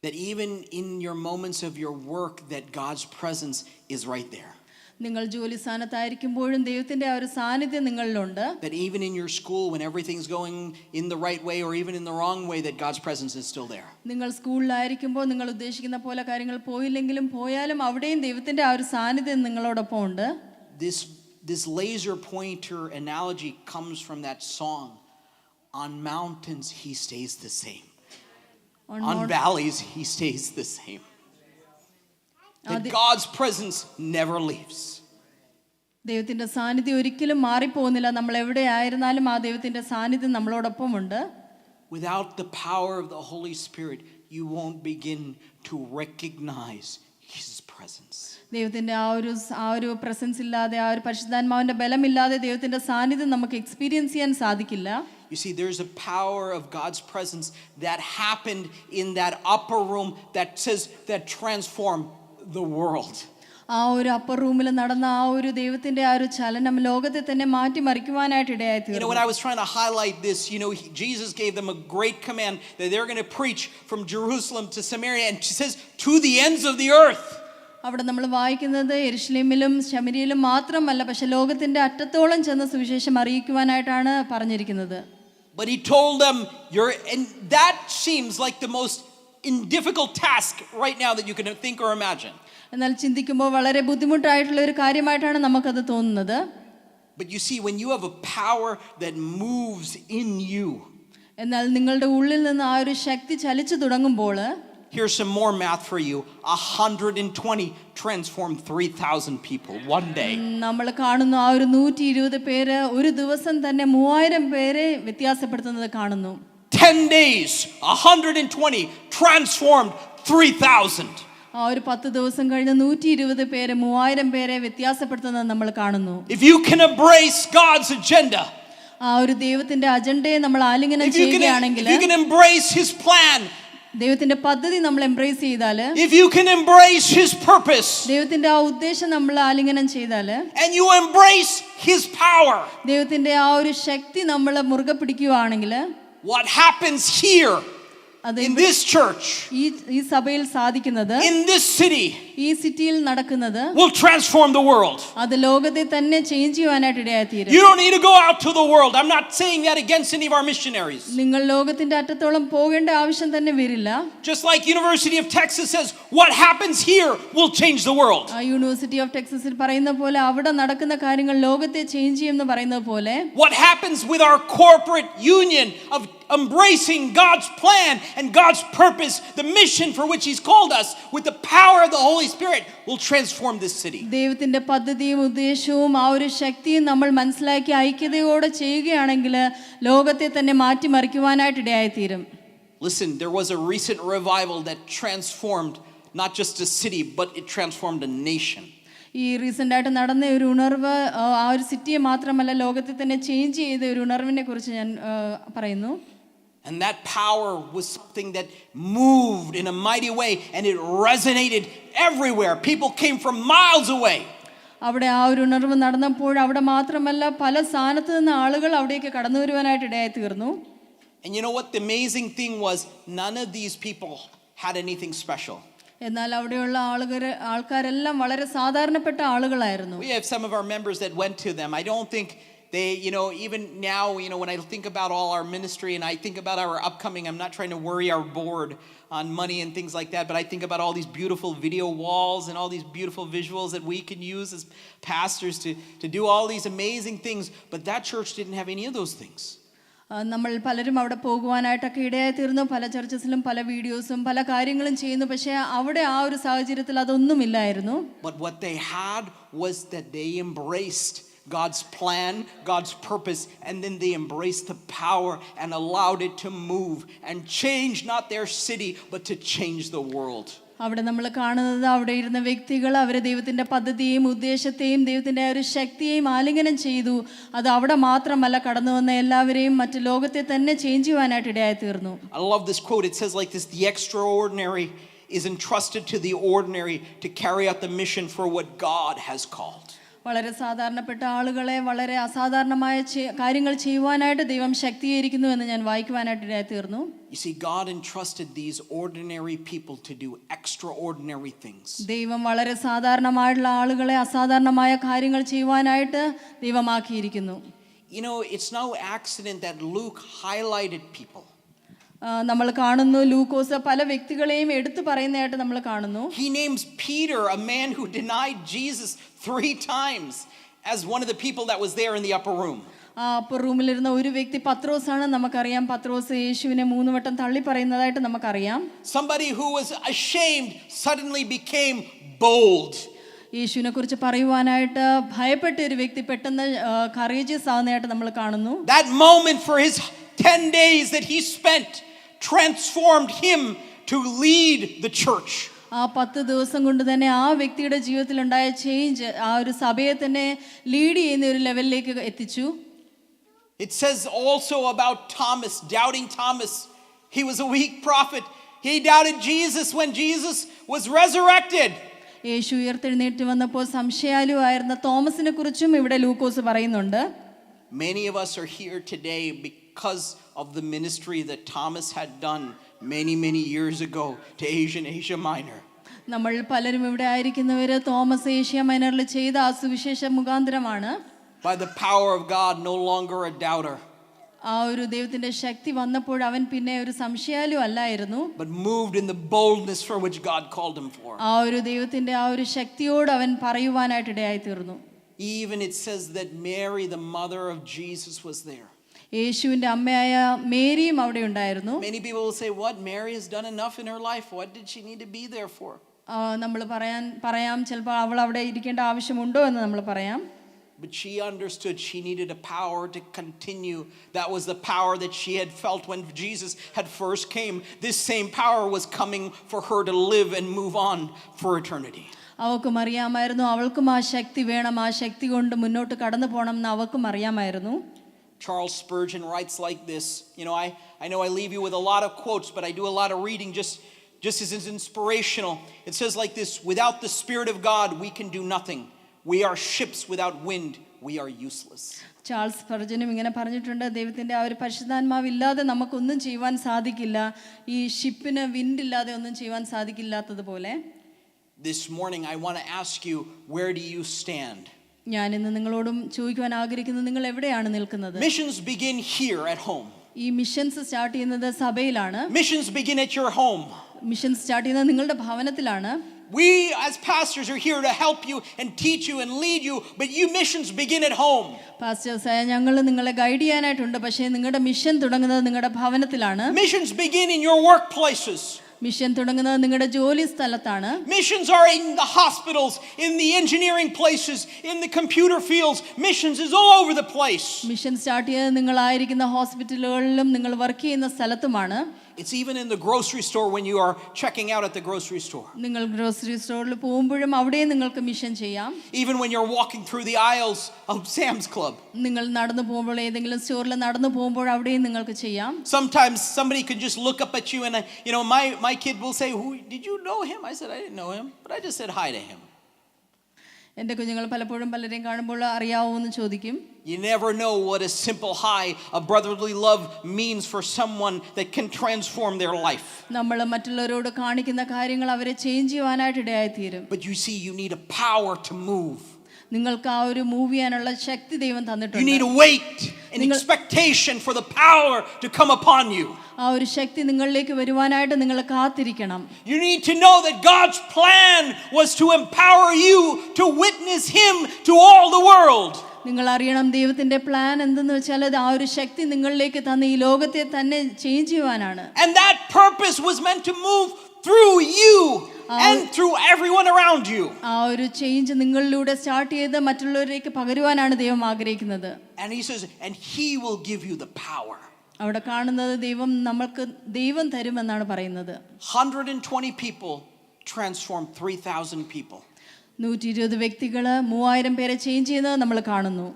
That even in your moments of your work that God's presence is right there. നിങ്ങൾ ജോലി സ്ഥാനത്തായിരിക്കുമ്പോഴും ദൈവത്തിന്റെ ആ ഒരു സാന്നിധ്യം നിങ്ങളിലുണ്ട്. That even in your school, when everything's going in the right way or even in the wrong way, that God's presence is still there. നിങ്ങൾ സ്കൂളിലായിരിക്കുമ്പോൾ നിങ്ങൾ ഉദ്ദേശിക്കുന്ന പോലെ കാര്യങ്ങൾ പോയില്ലെങ്കിലും പോയാലും അവിടെയും ദൈവത്തിന്റെ ആ ഒരു സാന്നിധ്യം നിങ്ങളോടൊപ്പം ഉണ്ട്. This laser pointer analogy comes from that song. On mountains he stays the same. On valleys he stays the same. That God's presence never leaves. ദൈവത്തിന്റെ സാന്നിധ്യം ഒരിക്കലും മാറിപ്പോകുന്നില്ല. നമ്മൾ എവിടെ ആയിരുന്നാലും ആ ദൈവത്തിന്റെ സാന്നിധ്യം നമ്മളോടൊപ്പമുണ്ട്. Without the power of the Holy Spirit, you won't begin to recognize His presence. ദൈവത്തിന്റെ ആ ഒരു പ്രസൻസ് ഇല്ലാതെ, ആ ഒരു പരിശുദ്ധാത്മാവിന്റെ ബലമില്ലാതെ ദൈവത്തിന്റെ സാന്നിധ്യം നമുക്ക് എക്സ്പീരിയൻസ് ചെയ്യാൻ സാധിക്കില്ല. You see, there's a power of God's presence that happened in that upper room that transformed the world. ആ ഒരു അപ്പർ റൂമിൽ നടന്ന ആ ഒരു ദൈവത്തിന്റെ ആ ഒരു ചലനം ലോകത്തെ തന്നെ മാറ്റിമറിക്കുവാനായിട്ട് ഇടയായി തീർന്നു. When I was trying to highlight this, Jesus gave them a great command that they're going to preach from Jerusalem to Samaria, and he says to the ends of the earth. അവിടെ നമ്മൾ വായിക്കുന്നത് യെരുശലേമിലും ശമരിയിലും മാത്രമല്ല, പക്ഷെ ലോകത്തിന്റെ അറ്റത്തോളം ചെന്ന് സുവിശേഷം അറിയിക്കുവാനായിട്ടാണ് പറഞ്ഞിരിക്കുന്നത്. But he told them, and that seems like the most difficult task right now that you can think or imagine. എന്നാൽ ചിന്തിക്കുമ്പോൾ വളരെ ബുദ്ധിമുട്ടായിട്ടുള്ള ഒരു കാര്യമായിട്ടാണ് നമുക്കത് തോന്നുന്നത്. But you see, when you have a power that moves in you, എന്നാൽ നിങ്ങളുടെ ഉള്ളിൽ നിന്ന് ആ ഒരു ശക്തി ചലിച്ചു തുടങ്ങുമ്പോൾ, here's some more math for you. 120 transformed 3,000 people one day. നമ്മൾ കാണുന്നു ആ ഒരു 120 പേര് ഒരു ദിവസം തന്നെ 3000 പേരെ വ്യത്യാസപ്പെടുത്തുന്നത് കാണുന്നു. 10 days, 120 transformed 3,000. ആ ഒരു 10 ദിവസം കഴിഞ്ഞ് 120 പേര് 3000 പേരെ വ്യത്യാസപ്പെടുത്തുന്നത് നമ്മൾ കാണുന്നു. If you can embrace God's agenda, ആ ഒരു ദൈവത്തിന്റെ അജണ്ടയെ നമ്മൾ ആലിംഗനം ചെയ്യുകയാണെങ്കിൽ, if you can embrace His plan, ദൈവത്തിന്റെ പദ്ധതി നമ്മൾ എംബ്രേസ് ചെയ്താൽ, if you can embrace His purpose, ദൈവത്തിന്റെ ആ ഉദ്ദേശം നമ്മൾ ആലിംഗനം ചെയ്താൽ, and you embrace His power, ദൈവത്തിന്റെ ആ ഒരു ശക്തി നമ്മൾ മുറുകെ പിടിക്കുകയാണെങ്കിൽ, what happens here in this church, ഈ സഭയിൽ സാധിക്കുന്നത്, in this city, ഈ സിറ്റിയിൽ നടക്കുന്നത് will transform the world. അത് ലോകത്തെ തന്നെ ചേഞ്ച് ചെയ്യുവാനായിട്ട് ഇടയായിത്തീരും. You don't need to go out to the world. I'm not saying that against any of our missionaries. നിങ്ങൾ ലോകത്തിന്റെ അറ്റത്തോളം പോകേണ്ട ആവശ്യം തന്നെ വരില്ല. Just like University of Texas says, what happens here will change the world. University of ടെക്സസിൽ പറയുന്ന പോലെ അവിടെ നടക്കുന്ന കാര്യങ്ങൾ ലോകത്തെ ചേഞ്ച് ചെയ്യുമെന്ന് പറയുന്നത് പോലെ, what happens with our corporate union of embracing God's plan and God's purpose, the mission for which He's called us, with the power of the Holy Spirit, will transform this city. ദൈവത്തിന്റെ പദ്ധതിയും ഉദ്ദേശവും ആ ഒരു ശക്തിയും നമ്മൾ മനസ്സിലാക്കി ഐക്യതയോടെ ചെയ്യുകയാണെങ്കിൽ ലോകത്തെ തന്നെ മാറ്റിമറിക്കുവാനായിട്ട് ഇടയായിത്തീരും. Listen, there was a recent revival that transformed not just a city, but it transformed a nation. ഈ റീസെന്റ് ആയിട്ട് നടന്ന ഒരു ഉണർവ് ആ ഒരു സിറ്റിയെ മാത്രമല്ല ലോകത്തെ തന്നെ ചേഞ്ച് ചെയ്ത ഒരു ഉണർവിനെ കുറിച്ച് ഞാൻ പറയുന്നു. And that power was something that moved in a mighty way, and it resonated everywhere. People came from miles away. അവിടെ ആ ഒരു ഉണർവ് നടന്നപ്പോൾ അവിടെ മാത്രമല്ല പല സ്ഥാനത്ത് നിന്ന് ആളുകൾ അവിടേക്ക് കടന്നു വരുവാനായിട്ട് ഇടയായി തീർന്നു. And you know what the amazing thing was? None of these people had anything special. എന്നാൽ അവിടെയുള്ള ആൾക്കാരെല്ലാം വളരെ സാധാരണപ്പെട്ട ആളുകളായിരുന്നു. We have some of our members that went to them. I don't think they, even now, when I think about all our ministry and I think about our upcoming, I'm not trying to worry our board on money and things like that, but I think about all these beautiful video walls and all these beautiful visuals that we can use as pastors to do all these amazing things, but that church didn't have any of those things. നമ്മൾ പലരും അവിടെ പോകുവാനായിട്ടൊക്കെ ഇടയായി തീർന്നു. പല ചർച്ചസിലും പല വീഡിയോസും പല കാര്യങ്ങളും ചെയ്യുന്നു. പക്ഷേ അവിടെ ആ ഒരു സാഹചര്യത്തിൽ അതൊന്നുമില്ലായിരുന്നു. But what they had was that they embraced God's plan, God's purpose, and then they embraced the power and allowed it to move and change not their city, but to change the world. അവിടെ നമ്മൾ കാണുന്നത് അവിടെ ഇരുന്ന വ്യക്തികൾ അവരെ ദൈവത്തിന്റെ പദ്ധതിയെയും ഉദ്ദേശത്തെയും ദൈവത്തിന്റെ ഒരു ശക്തിയെയും ആലിംഗനം ചെയ്തു. അത് അവിടെ മാത്രമല്ല കടന്നു വന്ന എല്ലാവരെയും മറ്റു ലോകത്തെ തന്നെ ചേഞ്ച് ചെയ്യുവാനായിട്ട് ഇടയായി തീർന്നു. I love this quote. It says like this: the extraordinary is entrusted to the ordinary to carry out the mission for what God has called. വളരെ സാധാരണപ്പെട്ട ആളുകളെ വളരെ അസാധാരണമായ കാര്യങ്ങൾ ചെയ്യുവാനായിട്ട് ദൈവം ശക്തീകരിക്കുന്നു എന്ന് ഞാൻ വായിക്കുവാനായിട്ട് ഇടയായി തീർന്നു. You see, God entrusted these ordinary people to do extraordinary things. ദൈവം വളരെ സാധാരണമായിട്ടുള്ള ആളുകളെ അസാധാരണമായ കാര്യങ്ങൾ ചെയ്യുവാനായിട്ട് ദൈവമാക്കിയിരിക്കുന്നു. You know, it's no accident that Luke highlighted people. നമ്മൾ കാണുന്നു ലൂക്കോസ് പല വ്യക്തികളെയും എടുത്തു പറയുന്നതായിട്ട് നമ്മൾ കാണുന്നു. He names Peter, a man who denied Jesus 3 times, as one of the people that was there in the upper room. അപ്പോൾ റൂമിലിരുന്ന ഒരു വ്യക്തി പത്രോസാണ്. നമുക്കറിയാം പത്രോസ് യേശുവിനെ 3 വട്ടം തള്ളി പറയുന്നതായിട്ട് നമുക്കറിയാം. Somebody who was ashamed suddenly became bold. യേശുവിനെ കുറിച്ച് പറയുവാനായിട്ട് ഭയപ്പെട്ട ഒരു വ്യക്തി പെട്ടെന്ന് കറേജിയസ് ആവുന്നതായിട്ട് നമ്മൾ കാണുന്നു. That moment for his 10 days that he spent transformed him to lead the church. ആ 10 ദിവസം കൊണ്ട് തന്നെ ആ വ്യക്തിയുടെ ജീവിതത്തിൽ ഉണ്ടായ ചേഞ്ച് ആ ഒരു സഭയെ തന്നെ ലീഡ് ചെയ്യുന്ന ഒരു ലെവലിലേക്ക് എത്തിച്ചു. It says also about Thomas, doubting Thomas. He was a weak prophet. He doubted Jesus when Jesus was resurrected. യേശു ഉയർത്തെഴുന്നേറ്റ് വന്നപ്പോൾ സംശയാലുവായിരുന്ന തോമസിനെ കുറിച്ചും ഇവിടെ ലൂക്കോസ് പറയുന്നുണ്ട്. Many of us are here today because of the ministry that Thomas had done many years ago to Asia Minor. നമ്മൾ പലരും ഇവിടെ ആയിരിക്കുന്നവര് Thomas Asia മൈനറിൽ ചെയ്ത ആ സുവിശേഷ മുഖാന്തരമാണ്. By the power of God, no longer a doubter. ആ ഒരു ദൈവത്തിന്റെ ശക്തി വന്നപ്പോൾ അവൻ പിന്നെ ഒരു സംശയാലു അല്ലായിരുന്നു, but moved in the boldness for which God called him for. ആ ഒരു ദൈവത്തിന്റെ ആ ഒരു ശക്തിയോട് അവൻ പറയുവാനായിട്ട് ഇടയായി തീർന്നു. Even it says that Mary, the mother of Jesus, was there. യേശുവിന്റെ അമ്മയായ മേരിയും അവിടെ ഉണ്ടായിരുന്നു. Many people will say, what? Mary has done enough in her life. What did she need to be there for? നമ്മൾ പറയാം ചിലപ്പോൾ അവൾ അവിടെ ഇരിക്കേണ്ട ആവശ്യമുണ്ടോ എന്ന് നമ്മൾ പറയാം. But she understood she needed a power to continue. That was the power that she had felt when Jesus had first came. This same power was coming for her to live and move on for eternity. അവൾക്കും അറിയാമായിരുന്നു അവൾക്കും ആ ശക്തി വേണം, ആ ശക്തി കൊണ്ട് മുന്നോട്ട് കടന്നു പോകണം എന്ന് അവൾക്കും അറിയാമായിരുന്നു. Charles Spurgeon writes like this. You know, I know I leave you with a lot of quotes, but I do a lot of reading just as it's inspirational. It says like this: without the Spirit of God, we can do nothing. We are ships without wind. We are useless. Charles സ്പർജനും ഇങ്ങനെ പറഞ്ഞിട്ടുണ്ട്, ദൈവത്തിന്റെ ആ ഒരു പരിശുദ്ധാത്മാവില്ലാതെ നമുക്കൊന്നും ചെയ്യുവാൻ സാധിക്കില്ല. ഈ ഷിപ്പിന് വിൻഡ് ഇല്ലാതെ ഒന്നും ചെയ്യുവാൻ സാധിക്കില്ലാത്തതുപോലെ. This morning I want to ask you, where do you stand? ഞാൻ ഇന്ന് നിങ്ങളോടും ചോദിക്കുവാൻ ആഗ്രഹിക്കുന്നത്, നിങ്ങൾ എവിടെയാണ് നിൽക്കുന്നത്? Missions begin here at home. ഈ മിഷൻസ് സ്റ്റാർട്ട് ചെയ്യുന്നത് സഭയിലാണ്. Missions begin at your home. Mission start ചെയ്യുന്നത് നിങ്ങളുടെ ഭവനത്തിലാണ്. We as pastors are here to help you and teach you and lead you, but you missions begin at home. പാസ്റ്റേഴ്സായ ഞങ്ങൾ നിങ്ങളെ guide ചെയ്യാനായിട്ടുണ്ട്, പക്ഷേ നിങ്ങളുടെ mission തുടങ്ങുന്നത് നിങ്ങളുടെ ഭവനത്തിലാണ്. Missions begin in your workplaces. Mission തുടങ്ങുന്നത് നിങ്ങളുടെ ജോലി സ്ഥലത്താണ്. Missions are in the hospitals, in the engineering places, in the computer fields. Missions is all over the place. Mission start ചെയ്യുന്നത് നിങ്ങളായിരിക്കുന്ന ഹോസ്പിറ്റലുകളിലും നിങ്ങൾ വർക്ക് ചെയ്യുന്ന സ്ഥലത്തുമാണ്. It's even in the grocery store when you are checking out at the grocery store. നിങ്ങൾ grocery സ്റ്റോറിൽ പോകുമ്പോഴും അവിടെയും നിങ്ങൾക്ക് mission ചെയ്യാം. Even when you're walking through the aisles of Sam's Club. നിങ്ങൾ നടന്നു പോകുമ്പോൾ ഏതെങ്കിലും സ്റ്റോറിൽ നടന്നു പോകുമ്പോൾ അവിടെയും നിങ്ങൾക്ക് ചെയ്യാം. Sometimes somebody could just look up at you and you know my kid will say, "Who did you know him?" I said, "I didn't know him, but I just said hi to him." എൻ്റെ കുഞ്ഞുങ്ങൾ പലപ്പോഴും പലരെയും കാണുമ്പോൾ അറിയാവോ എന്ന് ചോദിക്കും. You never know what a simple hi, a brotherly love means for someone that can transform their life. നമ്മൾ മറ്റുള്ളവരോട് കാണിക്കുന്ന കാര്യങ്ങൾ അവരെ ചേഞ്ച് ചെയ്യുവാനായിട്ട് ഇടയായി തീരും. But you see, you need a power to move. നിങ്ങൾക്ക് ആ ഒരു മൂവ് ചെയ്യാനുള്ള ശക്തി ദൈവം തന്നിട്ടുണ്ട്. You need to wait in expectation for the power to come upon you. ആ ഒരു ശക്തി നിങ്ങളിലേക്ക് വരുവാനായിട്ട് നിങ്ങൾ കാത്തിരിക്കണം. You need to know that God's plan was to empower you to witness him to all the world. നിങ്ങൾ അറിയണം ദൈവത്തിന്റെ plan എന്തെന്ന് വെച്ചാൽ ആ ഒരു ശക്തി നിങ്ങളിലേക്ക് തന്ന ഈ ലോകത്തെ തന്നെ change ചെയ്യുവാനാണ്. And that purpose was meant to move through you and through everyone around you. ആ ഒരു ചേഞ്ച് നിങ്ങളിലൂടെ സ്റ്റാർട്ട് ചെയ്ത് മറ്റുള്ളവരിലേക്ക് പകരുവാനാണ് ദൈവം ആഗ്രഹിക്കുന്നത്. And he says, and he will give you the power. അവിടെ കാണുന്നത് ദൈവം തരുമെന്നാണ് പറയുന്നത്. 120 people transformed 3,000 people. 120 വ്യക്തികൾ 3000 പേരെ ചേഞ്ച് ചെയ്യുന്നത് നമ്മൾ കാണുന്നു.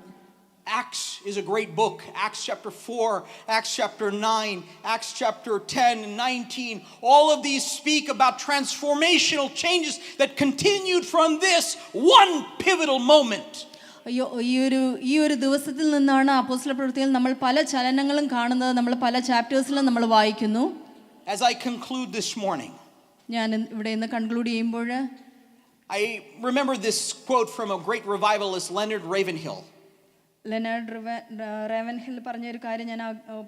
Acts is a great book. Acts chapter 4, Acts chapter 9, Acts chapter 10 and 19. All of these speak about transformational changes that continued from this one pivotal moment. ഈ ഒരു ദിവസത്തിൽ നിന്നാണ് അപ്പോസ്തലപ്രവൃത്തിയിൽ നമ്മൾ പല ചലനങ്ങളും കാണുന്നത്. നമ്മൾ പല ചാപ്റ്റേഴ്സിലും നമ്മൾ വായിക്കുന്നു. As I conclude this morning, ഞാൻ ഇവിടെ ഇന്ന് കൺക്ലൂഡ് ചെയ്യുമ്പോൾ I remember this quote from a great revivalist, Leonard Ravenhill. Leonard Ravenhill പറഞ്ഞ ഒരു കാര്യം ഞാൻ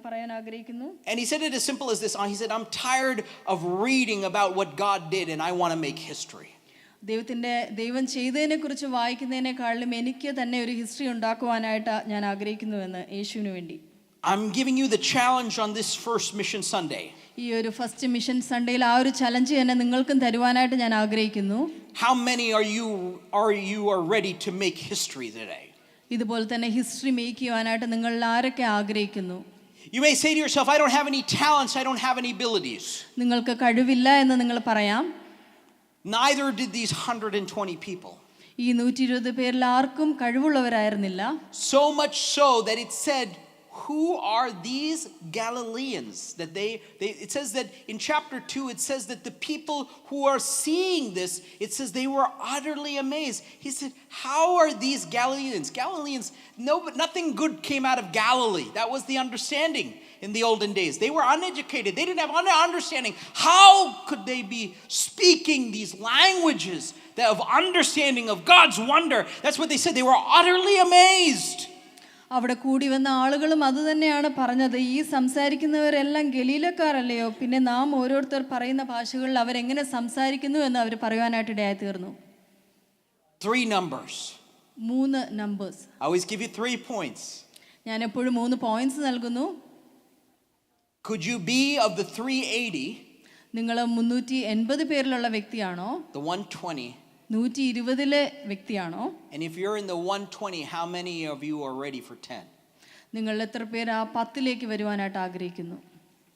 പറയാൻ ആഗ്രഹിക്കുന്നു. And he said it as simple as this. He said, I'm tired of reading about what God did and I want to make history. ദൈവം ചെയ്തതിനെ കുറിച്ച് വായിക്കുന്നതിനേക്കാളും എനിക്ക് തന്നെ ഒരു ഹിസ്റ്ററി ഉണ്ടാക്കുവാനായിട്ട് ഞാൻ ആഗ്രഹിക്കുന്നുവെന്ന് യേശുവിന് വേണ്ടി. I'm giving you the challenge on this first Mission Sunday. ഈ ഒരു ഫസ്റ്റ് മിഷൻ സൺഡേയിൽ ആ ഒരു ചലഞ്ച് തന്നെ നിങ്ങൾക്കും തരുവാനായിട്ട് ഞാൻ ആഗ്രഹിക്കുന്നു. How many are ready to make history today? ഇതുപോലെ തന്നെ ഹിസ്റ്ററി മേക്ക് ചെയ്യുവാനായിട്ട് നിങ്ങൾ ആരൊക്കെ ആഗ്രഹിക്കുന്നു? You may say to yourself, I don't have any talents, I don't have any abilities. നിങ്ങൾക്ക് കഴിവില്ല എന്ന് നിങ്ങൾ പറയാം. Neither did these 120 people. ഈ 120 പേരിൽ ആർക്കും കഴിവുള്ളവരായിരുന്നില്ല. So much so that it said, who are these Galileans? That it says that in chapter 2, it says that the people who are seeing this, it says they were utterly amazed. He said, how are these Galileans? Galileans, nothing good came out of Galilee. That was the understanding in the olden days. They were uneducated. They didn't have understanding. How could they be speaking these languages of understanding of God's wonder? That's what they said. They were utterly amazed. അവിടെ കൂടി വന്ന ആളുകളും അത് തന്നെയാണ് പറഞ്ഞത്. ഈ സംസാരിക്കുന്നവരെല്ലാം ഗലീലക്കാരല്ലയോ, പിന്നെ നാം ഓരോരുത്തർ പറയുന്ന ഭാഷകളിൽ അവരെങ്ങനെ സംസാരിക്കുന്നു എന്ന് അവർ പറയുവാനായിട്ട് ഇടയായി തീർന്നു. 3 numbers. 3 numbers. I always give you 3 points. ഞാൻ എപ്പോഴും 3 പോയിന്റ്സ് നൽകുന്നു. Could you be of the 380? നിങ്ങൾ 380 പേരിലുള്ള വ്യക്തിയാണോ? The 120. 120 വ്യക്തിയാണോ? And if you're in the 120, how many of you are ready for 10? നിങ്ങൾ എത്ര പേര് ആ 10ലേക്ക് വരുവാനായിട്ട് ആഗ്രഹിക്കുന്നു?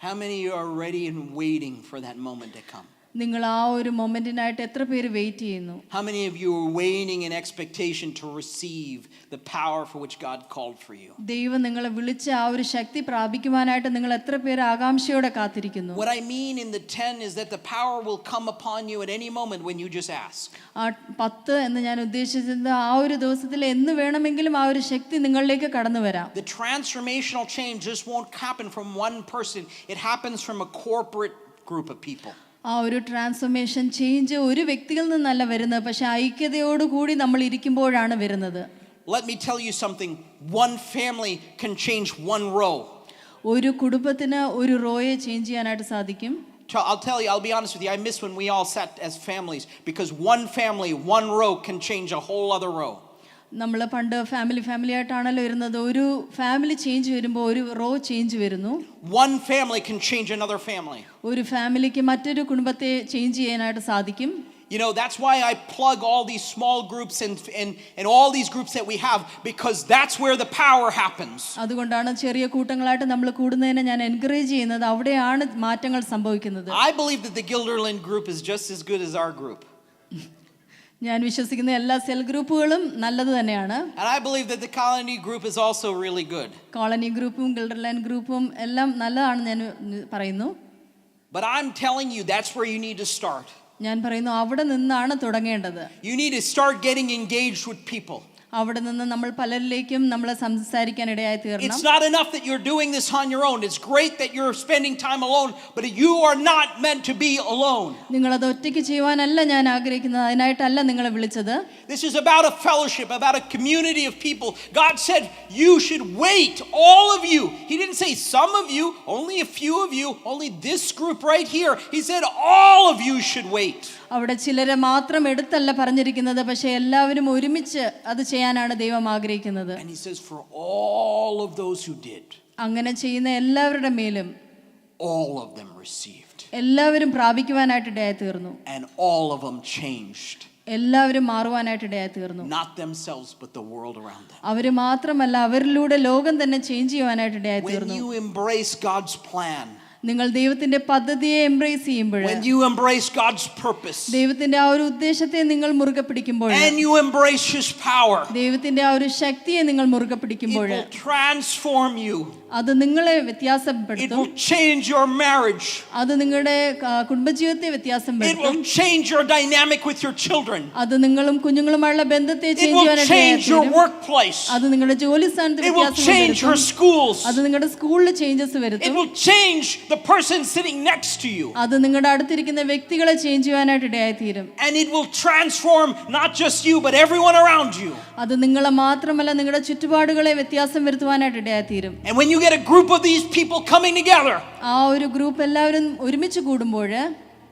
How many of you are ready and waiting for that moment to come? നിങ്ങൾ ആ ഒരു മൊമെന്റിനായിട്ട് എത്ര പേര് വെയിറ്റ് ചെയ്യുന്നു? How many of you are waiting in expectation to receive the power for which God called for you? ദൈവം നിങ്ങളെ വിളിച്ച ആ ഒരു ശക്തി പ്രാപിക്കുവാനായിട്ട് നിങ്ങൾ എത്ര പേര് ആകാംക്ഷയോടെ കാത്തിരിക്കുന്നു? What I mean in the 10 is that the power will come upon you at any moment when you just ask. ആ 10 എന്ന് ഞാൻ ഉദ്ദേശിച്ചത് ആ ഒരു ദിവസത്തിൽ എന്ന് വേണമെങ്കിലും ആ ഒരു ശക്തി നിങ്ങളിലേക്ക് കടന്നു വരാം. The transformational change just won't happen from one person. It happens from a corporate group of people. ആ ഒരു ട്രാൻസ്ഫോർമേഷൻ ചേഞ്ച് ഒരു വ്യക്തിയിൽ നിന്നല്ല വരുന്നത്, പക്ഷെ ഐക്യതയോടുകൂടി നമ്മൾ ഇരിക്കുമ്പോഴാണ് വരുന്നത്. Let me tell you something. One family can change one row. ഒരു കുടുംബത്തിന് ഒരു റോയെ ചേഞ്ച് ചെയ്യാനായിട്ട് സാധിക്കും. I'll be honest with you. I miss when we all sat as families because one family, one row can change a whole other row. നമ്മൾ പണ്ട് family ആയിട്ടാണല്ലോ ഇരുന്നത്. ഒരു family change വരുമ്പോൾ ഒരു റോ ചേഞ്ച് വരുന്നു. One family can change another family. ഒരു ഫാമിലിക്ക് മറ്റൊരു കുടുംബത്തെ ചേഞ്ച് ചെയ്യാനായിട്ട് സാധിക്കും. You know, that's why I plug all these small groups and all these groups that we have, because that's where the power happens. അതുകൊണ്ടാണ് ചെറിയ കൂട്ടങ്ങളായിട്ട് നമ്മൾ കൂടുന്നതിനെ ഞാൻ എൻകറേജ് ചെയ്യുന്നത്. അവിടെയാണ് മാറ്റങ്ങൾ സംഭവിക്കുന്നത്. I believe that the Guilderland group is just as good as our group. ഞാൻ വിശ്വസിക്കുന്ന എല്ലാ സെൽ ഗ്രൂപ്പുകളും നല്ലത് തന്നെയാണ്. And I believe that the colony group is also really good. Colony ഗ്രൂപ്പും ഗിൽഡർലാൻഡ് ഗ്രൂപ്പും എല്ലാം നല്ലതാണെന്ന് ഞാൻ പറയുന്നു. But I'm telling you, that's where you need to start. ഞാൻ പറയുന്നു അവിടെ നിന്നാണ് തുടങ്ങേണ്ടത്. You need to start getting engaged with people. അവിടെ നിന്ന് നമ്മൾ പലരിലേക്കും നമ്മൾ സംസാരിക്കാൻ ഇടയായി തീരണം. It's not enough that you're doing this on your own. It's great that you're spending time alone, but you are not meant to be alone. നിങ്ങൾ അത് ഒറ്റയ്ക്ക് ചെയ്യുവാനല്ല ഞാൻ ആഗ്രഹിക്കുന്നത്. അതിനായിട്ടല്ല നിങ്ങളെ വിളിച്ചത്. This is about a fellowship, about a community of people. God said you should wait, all of you. He didn't say some of you, only a few of you, only this group right here. He said all of you should wait. അവിടെ ചിലരെ മാത്രം എടുത്തല്ല പറഞ്ഞിരിക്കുന്നത്, പക്ഷെ എല്ലാവരും ഒരുമിച്ച് അത് ചെയ്യാനാണ് ദൈവം ആഗ്രഹിക്കുന്നത്. And he says for all of those who did, അങ്ങനെ ചെയ്യുന്ന എല്ലാവരുടെ മേലും all of them received. എല്ലാവരും പ്രാപിക്കുവാനായിട്ട് ഇടയായി തീർന്നു. And all of them changed. എല്ലാവരും മാറുവാനായിട്ട് ഇടയായി തീർന്നു. Not themselves but the world around them. അവര് മാത്രമല്ല അവരിലൂടെ ലോകം തന്നെ ചേഞ്ച് ചെയ്യുവാനായിട്ട് ഇടയായി തീർന്നു. When you embrace God's plan, നിങ്ങൾ ദൈവത്തിന്റെ പദ്ധതിയെ എംബ്രേസ് ചെയ്യുമ്പോൾ, when you embrace God's purpose, ദൈവത്തിന്റെ ആ ഒരു ഉദ്ദേശത്തെ നിങ്ങൾ മുറുകെ പിടിക്കുമ്പോൾ, and you embrace His power, ദൈവത്തിന്റെ ആ ഒരു ശക്തിയെ നിങ്ങൾ മുറുകെ it പിടിക്കുമ്പോൾ, will transform you. അത് നിങ്ങളെ It വ്യത്യാസപ്പെടുത്തും. will change your marriage. അത് നിങ്ങളുടെ കുടുംബജീവിതത്തെ It വ്യത്യാസപ്പെടുത്തും. will change your dynamic with your children. അത് നിങ്ങളും കുഞ്ഞുങ്ങളുമായുള്ള ബന്ധത്തെ It ചേഞ്ച് will ചെയ്യാനായിട്ട് change your ഇടയായിത്തീരും. workplace. അത് നിങ്ങളുടെ ജോലി സ്ഥാനത്ത് It will വ്യത്യാസം change your വരുത്തും. schools. അത് നിങ്ങളുടെ സ്കൂളിൽ ചേഞ്ചസ് It വരുത്തും. will change the person sitting next to you. അത് നിങ്ങളുടെ അടുത്തിരിക്കുന്ന വ്യക്തികളെ ചേഞ്ച് ചെയ്യാനായിട്ട് ഇടയായിത്തീരും. And it will transform not just you, but everyone around you. അത് നിങ്ങളെ മാത്രമല്ല നിങ്ങളുടെ ചുറ്റുപാടുകളെ വ്യത്യാസം വരുത്തുവാനായിട്ട് ഇടയായിത്തീരും. And when you get a group of these people coming together, ആ ഒരു ഗ്രൂപ്പ് എല്ലാവരും ഒരുമിച്ച് കൂടുമ്പോൾ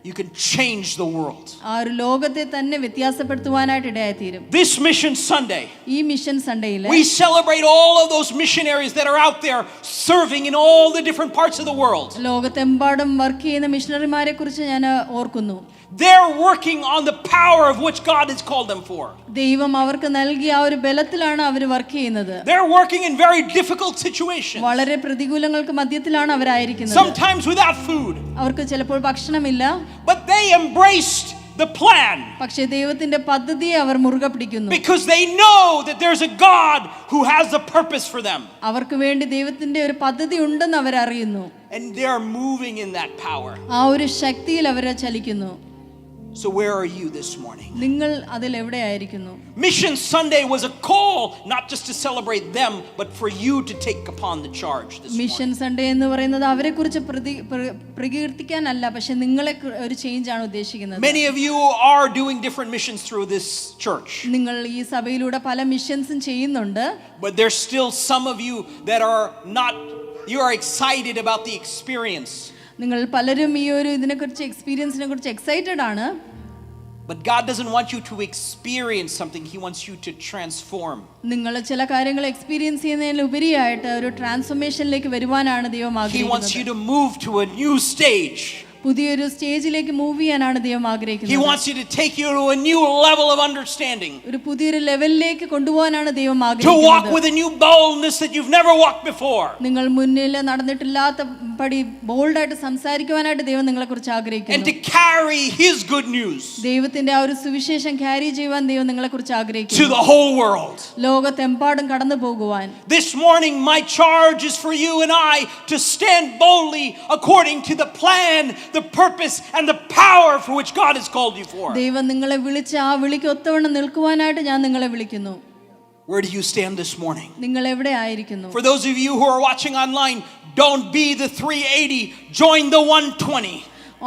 you can change the world. ആ ഒരു ലോകത്തെ തന്നെ വ്യത്യാസപ്പെടുത്തുവാനായിട്ട് ഇടയായിത്തീരും. This Mission Sunday, ഈ mission സൺഡേയിൽ we celebrate all of those missionaries that are out there serving in all the different parts of the world. ലോകത്തെമ്പാടും വർക്ക് ചെയ്യുന്ന മിഷണറിമാരെ കുറിച്ച് ഞാൻ ഓർക്കുന്നു. They're working on the power of which God has called them for. ദൈവം അവർക്ക് നൽകിയ ആ ഒരു ബലത്തിലാണ് അവർ വർക്ക് ചെയ്യുന്നത്. They're working in very difficult situations. വളരെ പ്രതികൂലങ്ങൾക്ക് മധ്യത്തിലാണ് അവരായിരിക്കുന്നത്. Sometimes without food. അവർക്ക് ചിലപ്പോൾ ഭക്ഷണമില്ല. But they embraced the plan. പക്ഷേ ദൈവത്തിന്റെ പദ്ധതിയെ അവർ മുറുകെ പിടിക്കുന്നു. Because they know that there's a God who has a purpose for them. അവർക്ക് വേണ്ടി ദൈവത്തിന്റെ ഒരു പദ്ധതി ഉണ്ടെന്ന് അവർ അറിയുന്നു. And they're moving in that power. ആ ഒരു ശക്തിയിൽ അവർ ചലിക്കുന്നു. So where are you this morning? നിങ്ങൾ അതിൽ എവിടെയായിരിക്കുന്നു? Mission Sunday was a call not just to celebrate them, but for you to take upon the charge this mission morning. Sunday എന്ന് പറയുന്നത് അവരെ കുറിച്ച് പ്രകീർത്തിക്കാനല്ല, പക്ഷെ നിങ്ങളെ ഒരു ചേഞ്ച് ആണ് ഉദ്ദേശിക്കുന്നത്. Many of you are doing different missions through this church. നിങ്ങൾ ഈ സഭയിലൂടെ പല മിഷൻസും ചെയ്യുന്നുണ്ട്. But there's still some of you that are not, you are excited about the experience. നിങ്ങൾ പലരും ഈ ഒരു ഇതിനെക്കുറിച്ച് എക്സ്പീരിയൻസിനെ കുറിച്ച് എക്സൈറ്റഡ് ആണ്. But God doesn't want you to experience something, He wants you to transform. നിങ്ങൾ ചില കാര്യങ്ങൾ എക്സ്പീരിയൻസ് ചെയ്യുന്നതിൽ ഉപരിയായിട്ട് ഒരു ട്രാൻസ്ഫോർമേഷനിലേക്ക് വരുവാനാണ് ദൈവം He wants you ആഗ്രഹിക്കുന്നത്. to move to a new stage. പുതിയൊരു സ്റ്റേജിലേക്ക് മൂവ് ചെയ്യാനാണ് ദൈവം He ആഗ്രഹിക്കുന്നത്. wants you to take you to a new level of understanding. ഒരു പുതിയൊരു ലെവലിലേക്ക് കൊണ്ടുപോകാനാണ് ദൈവം To walk ആഗ്രഹിക്കുന്നത്. with a new boldness that you've never walked before. നിങ്ങൾ മുന്നിൽ നടന്നിട്ടില്ലാത്ത പടി ബോൾഡായിട്ട് സംസാരിക്കുവാനായിട്ട് ദൈവം നിങ്ങളെ കുറിച്ച് And ആഗ്രഹിക്കുന്നു. to carry His good news ദൈവത്തിന്റെ ആ ഒരു സുവിശേഷം ക്യാരി ചെയ്യുവാൻ ദൈവം നിങ്ങളെ കുറിച്ച് to ആഗ്രഹിക്കുന്നു. the whole world. ലോകത്തെമ്പാടും കടന്നു പോകുവാൻ. This morning, my charge is for you and I to stand boldly according to the plan, the purpose, and the power for which God has called you for. ദൈവം നിങ്ങളെ വിളിച്ച് ആ വിളിക്ക് ഒത്തവണ്ണം നിൽക്കുവാനായിട്ട് ഞാൻ നിങ്ങളെ വിളിക്കുന്നു. Where do you stand this morning? നിങ്ങൾ എവിടെ ആയിരിക്കുന്നു? For those of you who are watching online, don't be the 380, join the 120.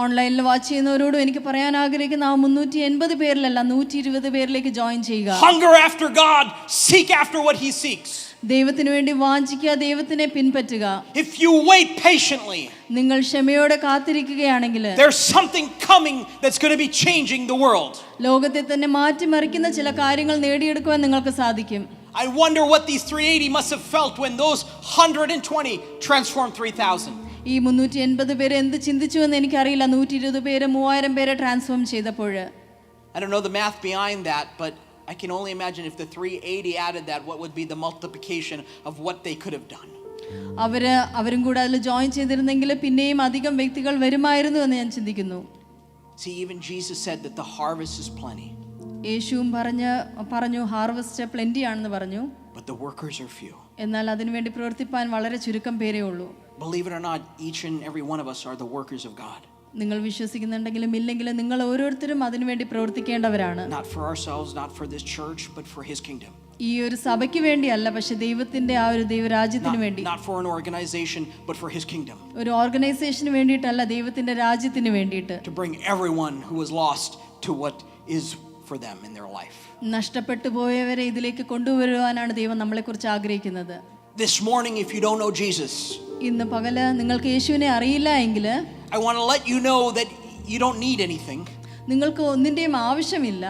ഓൺലൈനിൽ വാച്ച് ചെയ്യുന്നവരോടും എനിക്ക് പറയാൻ ആഗ്രഹിക്കുന്ന ആ 380 പേരിലല്ല 120 പേരിലേക്ക് ജോയിൻ ചെയ്യുക. Hunger after God, seek after what He seeks. ദൈവത്തിന് വേണ്ടി വാഞ്ചിക്കുക, ദൈവത്തിനെ പിൻപറ്റുക. If you wait patiently, നിങ്ങൾ ക്ഷമയോടെ കാത്തിരിക്കുകയാണെങ്കിൽ there's something coming that's going to be changing the world. ലോകത്തെ തന്നെ മാറ്റിമറിക്കുന്ന ചില കാര്യങ്ങൾ നേടിയെടുക്കുവാൻ നിങ്ങൾക്ക് സാധിക്കും. I wonder what these 380 must have felt when those 120 transformed 3,000. ഈ 380 പേര് എന്ത് ചിന്തിച്ചു എന്ന് എനിക്കറിയില്ല. 120 പേര് 3000 പേരെ ട്രാൻസ്ഫോം ചെയ്തപ്പോൾ. I don't know the math behind that, but I can only imagine if the 380 added that, what would be the multiplication of what they could have done. അവരും കൂടെ അതിൽ ജോയിൻ ചെയ്തിരുന്നെങ്കിൽ പിന്നെയും അധികം വ്യക്തികൾ വരുമായിരുന്നു എന്ന് ഞാൻ ചിന്തിക്കുന്നു. See, even Jesus said that the harvest is plenty, യേശുവും പറഞ്ഞു ഹാർവസ്റ്റ് പ്ലെന്റി ആണെന്ന് പറഞ്ഞു. but the workers are few. എന്നാൽ അതിനുവേണ്ടി പ്രവർത്തിപ്പാൻ വളരെ ചുരുക്കം പേരേ ഉള്ളൂ. Believe it or not, each and every one of us are the workers of God. നിങ്ങൾ വിശ്വസിക്കുന്നുണ്ടെങ്കിലും ഇല്ലെങ്കിലും നിങ്ങൾ ഓരോരുത്തരും അതിനുവേണ്ടി പ്രവർത്തിക്കേണ്ടവരാണ്. Not for ourselves, not for this church, but for His kingdom. ഈ ഒരു സഭയ്ക്ക് വേണ്ടിയല്ല, പക്ഷെ ദൈവത്തിന്റെ ആ ഒരു ദൈവരാജ്യത്തിന് വേണ്ടി. Not for an organization, but for His kingdom. ഒരു ഓർഗനൈസേഷന് വേണ്ടിയിട്ടല്ല, ദൈവത്തിന്റെ രാജ്യത്തിന് വേണ്ടിയിട്ട്. To bring everyone who is lost to what is for them in their life. നഷ്ടപ്പെട്ടു പോയവരെ ഇതിലേക്ക് കൊണ്ടുവരുവാനാണ് ദൈവം നമ്മളെക്കുറിച്ച് ആഗ്രഹിക്കുന്നത്. This morning, if you don't know Jesus, ഇന്ന് പകല് നിങ്ങൾക്ക് യേശുവിനെ അറിയില്ല എങ്കിൽ I want to let you know that you don't need anything. നിങ്ങൾക്ക് ഒന്നിന്റെയും ആവശ്യമില്ല.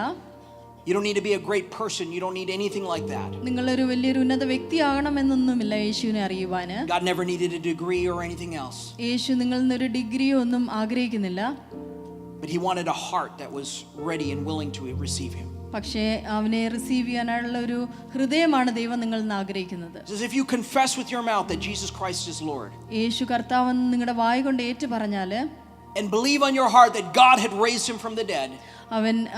You don't need to be a great person. You don't need anything like that. നിങ്ങളൊരു വലിയൊരു ഉന്നത വ്യക്തിയാകണമെന്നൊന്നുമില്ല യേശുവിനെ അറിയുവാന്. God never needed a degree or anything else. യേശു നിങ്ങളിൽ നിന്നൊരു ഡിഗ്രിയോ ഒന്നും ആഗ്രഹിക്കുന്നില്ല. But He wanted a heart that was ready and willing to receive Him. പക്ഷേ അവനെ റിസീവ് ചെയ്യാനുള്ള ഒരു ഹൃദയമാണ് ദൈവം നിങ്ങളിൽ നിന്ന് ആഗ്രഹിക്കുന്നത്. It says, if you confess with your mouth that Jesus Christ is Lord, യേശു കർത്താവെന്ന് നിങ്ങളുടെ വായ കൊണ്ട് ഏറ്റു പറഞ്ഞാൽ, and believe on your heart that God had raised him from the dead,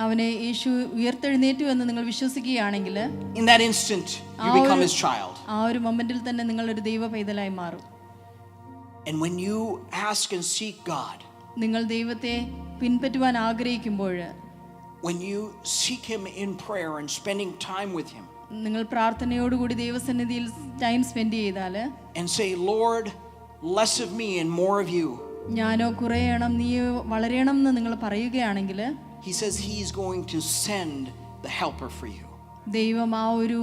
അവനെ യേശു ഉയർത്തെഴുന്നേറ്റു എന്ന് നിങ്ങൾ വിശ്വസിക്കുകയാണെങ്കിൽ, in that instant you become his child. ആ ഒരു മൊമെന്റിൽ തന്നെ നിങ്ങൾ ഒരു ദൈവ പൈതലായി മാറും. And when you ask and seek God, നിങ്ങൾ ദൈവത്തെ പിൻപറ്റുവാൻ ആഗ്രഹിക്കുമ്പോൾ, when you seek him in prayer and spending time with him, നിങ്ങൾ പ്രാർത്ഥനയോടുകൂടി ദൈവസന്നിധിയിൽ ടൈം സ്പെൻഡ് ചെയ്താൽ, and say, Lord, less of me and more of you, ഞാനോ കുറയണം നീയോ വളരണം എന്ന് നിങ്ങൾ പറയുകയാണെങ്കിൽ, he says he is going to send the helper for you. ദൈവം ആ ഒരു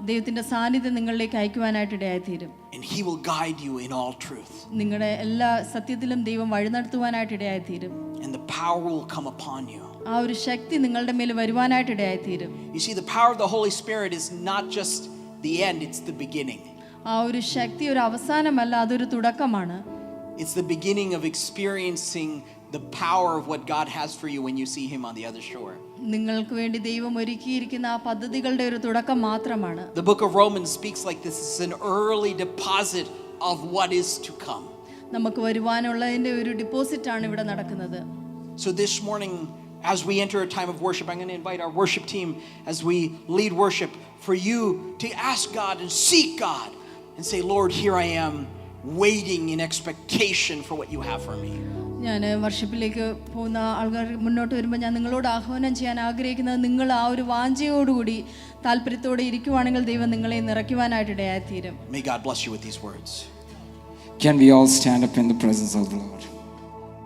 ദൈവത്തിന്റെ സാന്നിധ്യം നിങ്ങളിലേക്ക് അയക്കുവാനായിട്ട് ഇടയായിത്തീരും. And he will guide you in all truth. നിങ്ങളുടെ എല്ലാ സത്യത്തിലും ദൈവം വഴി നടത്തുവാനായിട്ട് ഇടയായിത്തീരും. And the power will come upon you. ആ ഒരു ശക്തി നിങ്ങളുടെ മേൽ വരുവാനായിട്ട് ഇടയായിത്തീരും. You see, the power of the Holy Spirit is not just the end, it's the beginning. ആ ഒരു ശക്തി ഒരു അവസാനമല്ല, അതൊരു തുടക്കമാണ്. It's the beginning of experiencing the power of what God has for you when you see him on the other shore. നിങ്ങൾക്ക് വേണ്ടി ദൈവം ഒരുക്കിയിരിക്കുന്ന ആ പദ്ധതികളുടെ ഒരു തുടക്കം മാത്രമാണ്. The book of Romans speaks like this is an early deposit of what is to come. നമുക്ക് വരുവാനുള്ളതിന്റെ ഒരു ഡിപ്പോസിറ്റ് ആണ് ഇവിടെ നടക്കുന്നത്. So this morning, as we enter a time of worship, I'm going to invite our worship team as we lead worship for you to ask God and seek God and say, Lord, here I am waiting in expectation for what you have for me. ഞാൻ വർഷിപ്പിലേക്ക് പോകുന്ന ആൾക്കാർ മുന്നോട്ട് വരുമ്പോൾ ഞാൻ നിങ്ങളോട് ആഹ്വാനം ചെയ്യാൻ ആഗ്രഹിക്കുന്നത്, നിങ്ങൾ ആ ഒരു വാഞ്ചയോടുകൂടി താല്പര്യത്തോടെ ഇരിക്കുവാണെങ്കിൽ ദൈവം നിങ്ങളെ നിറയ്ക്കുവാനായിട്ട് ഇടയായിത്തീരും. May God bless you with these words. Can we all stand up in the presence of the Lord?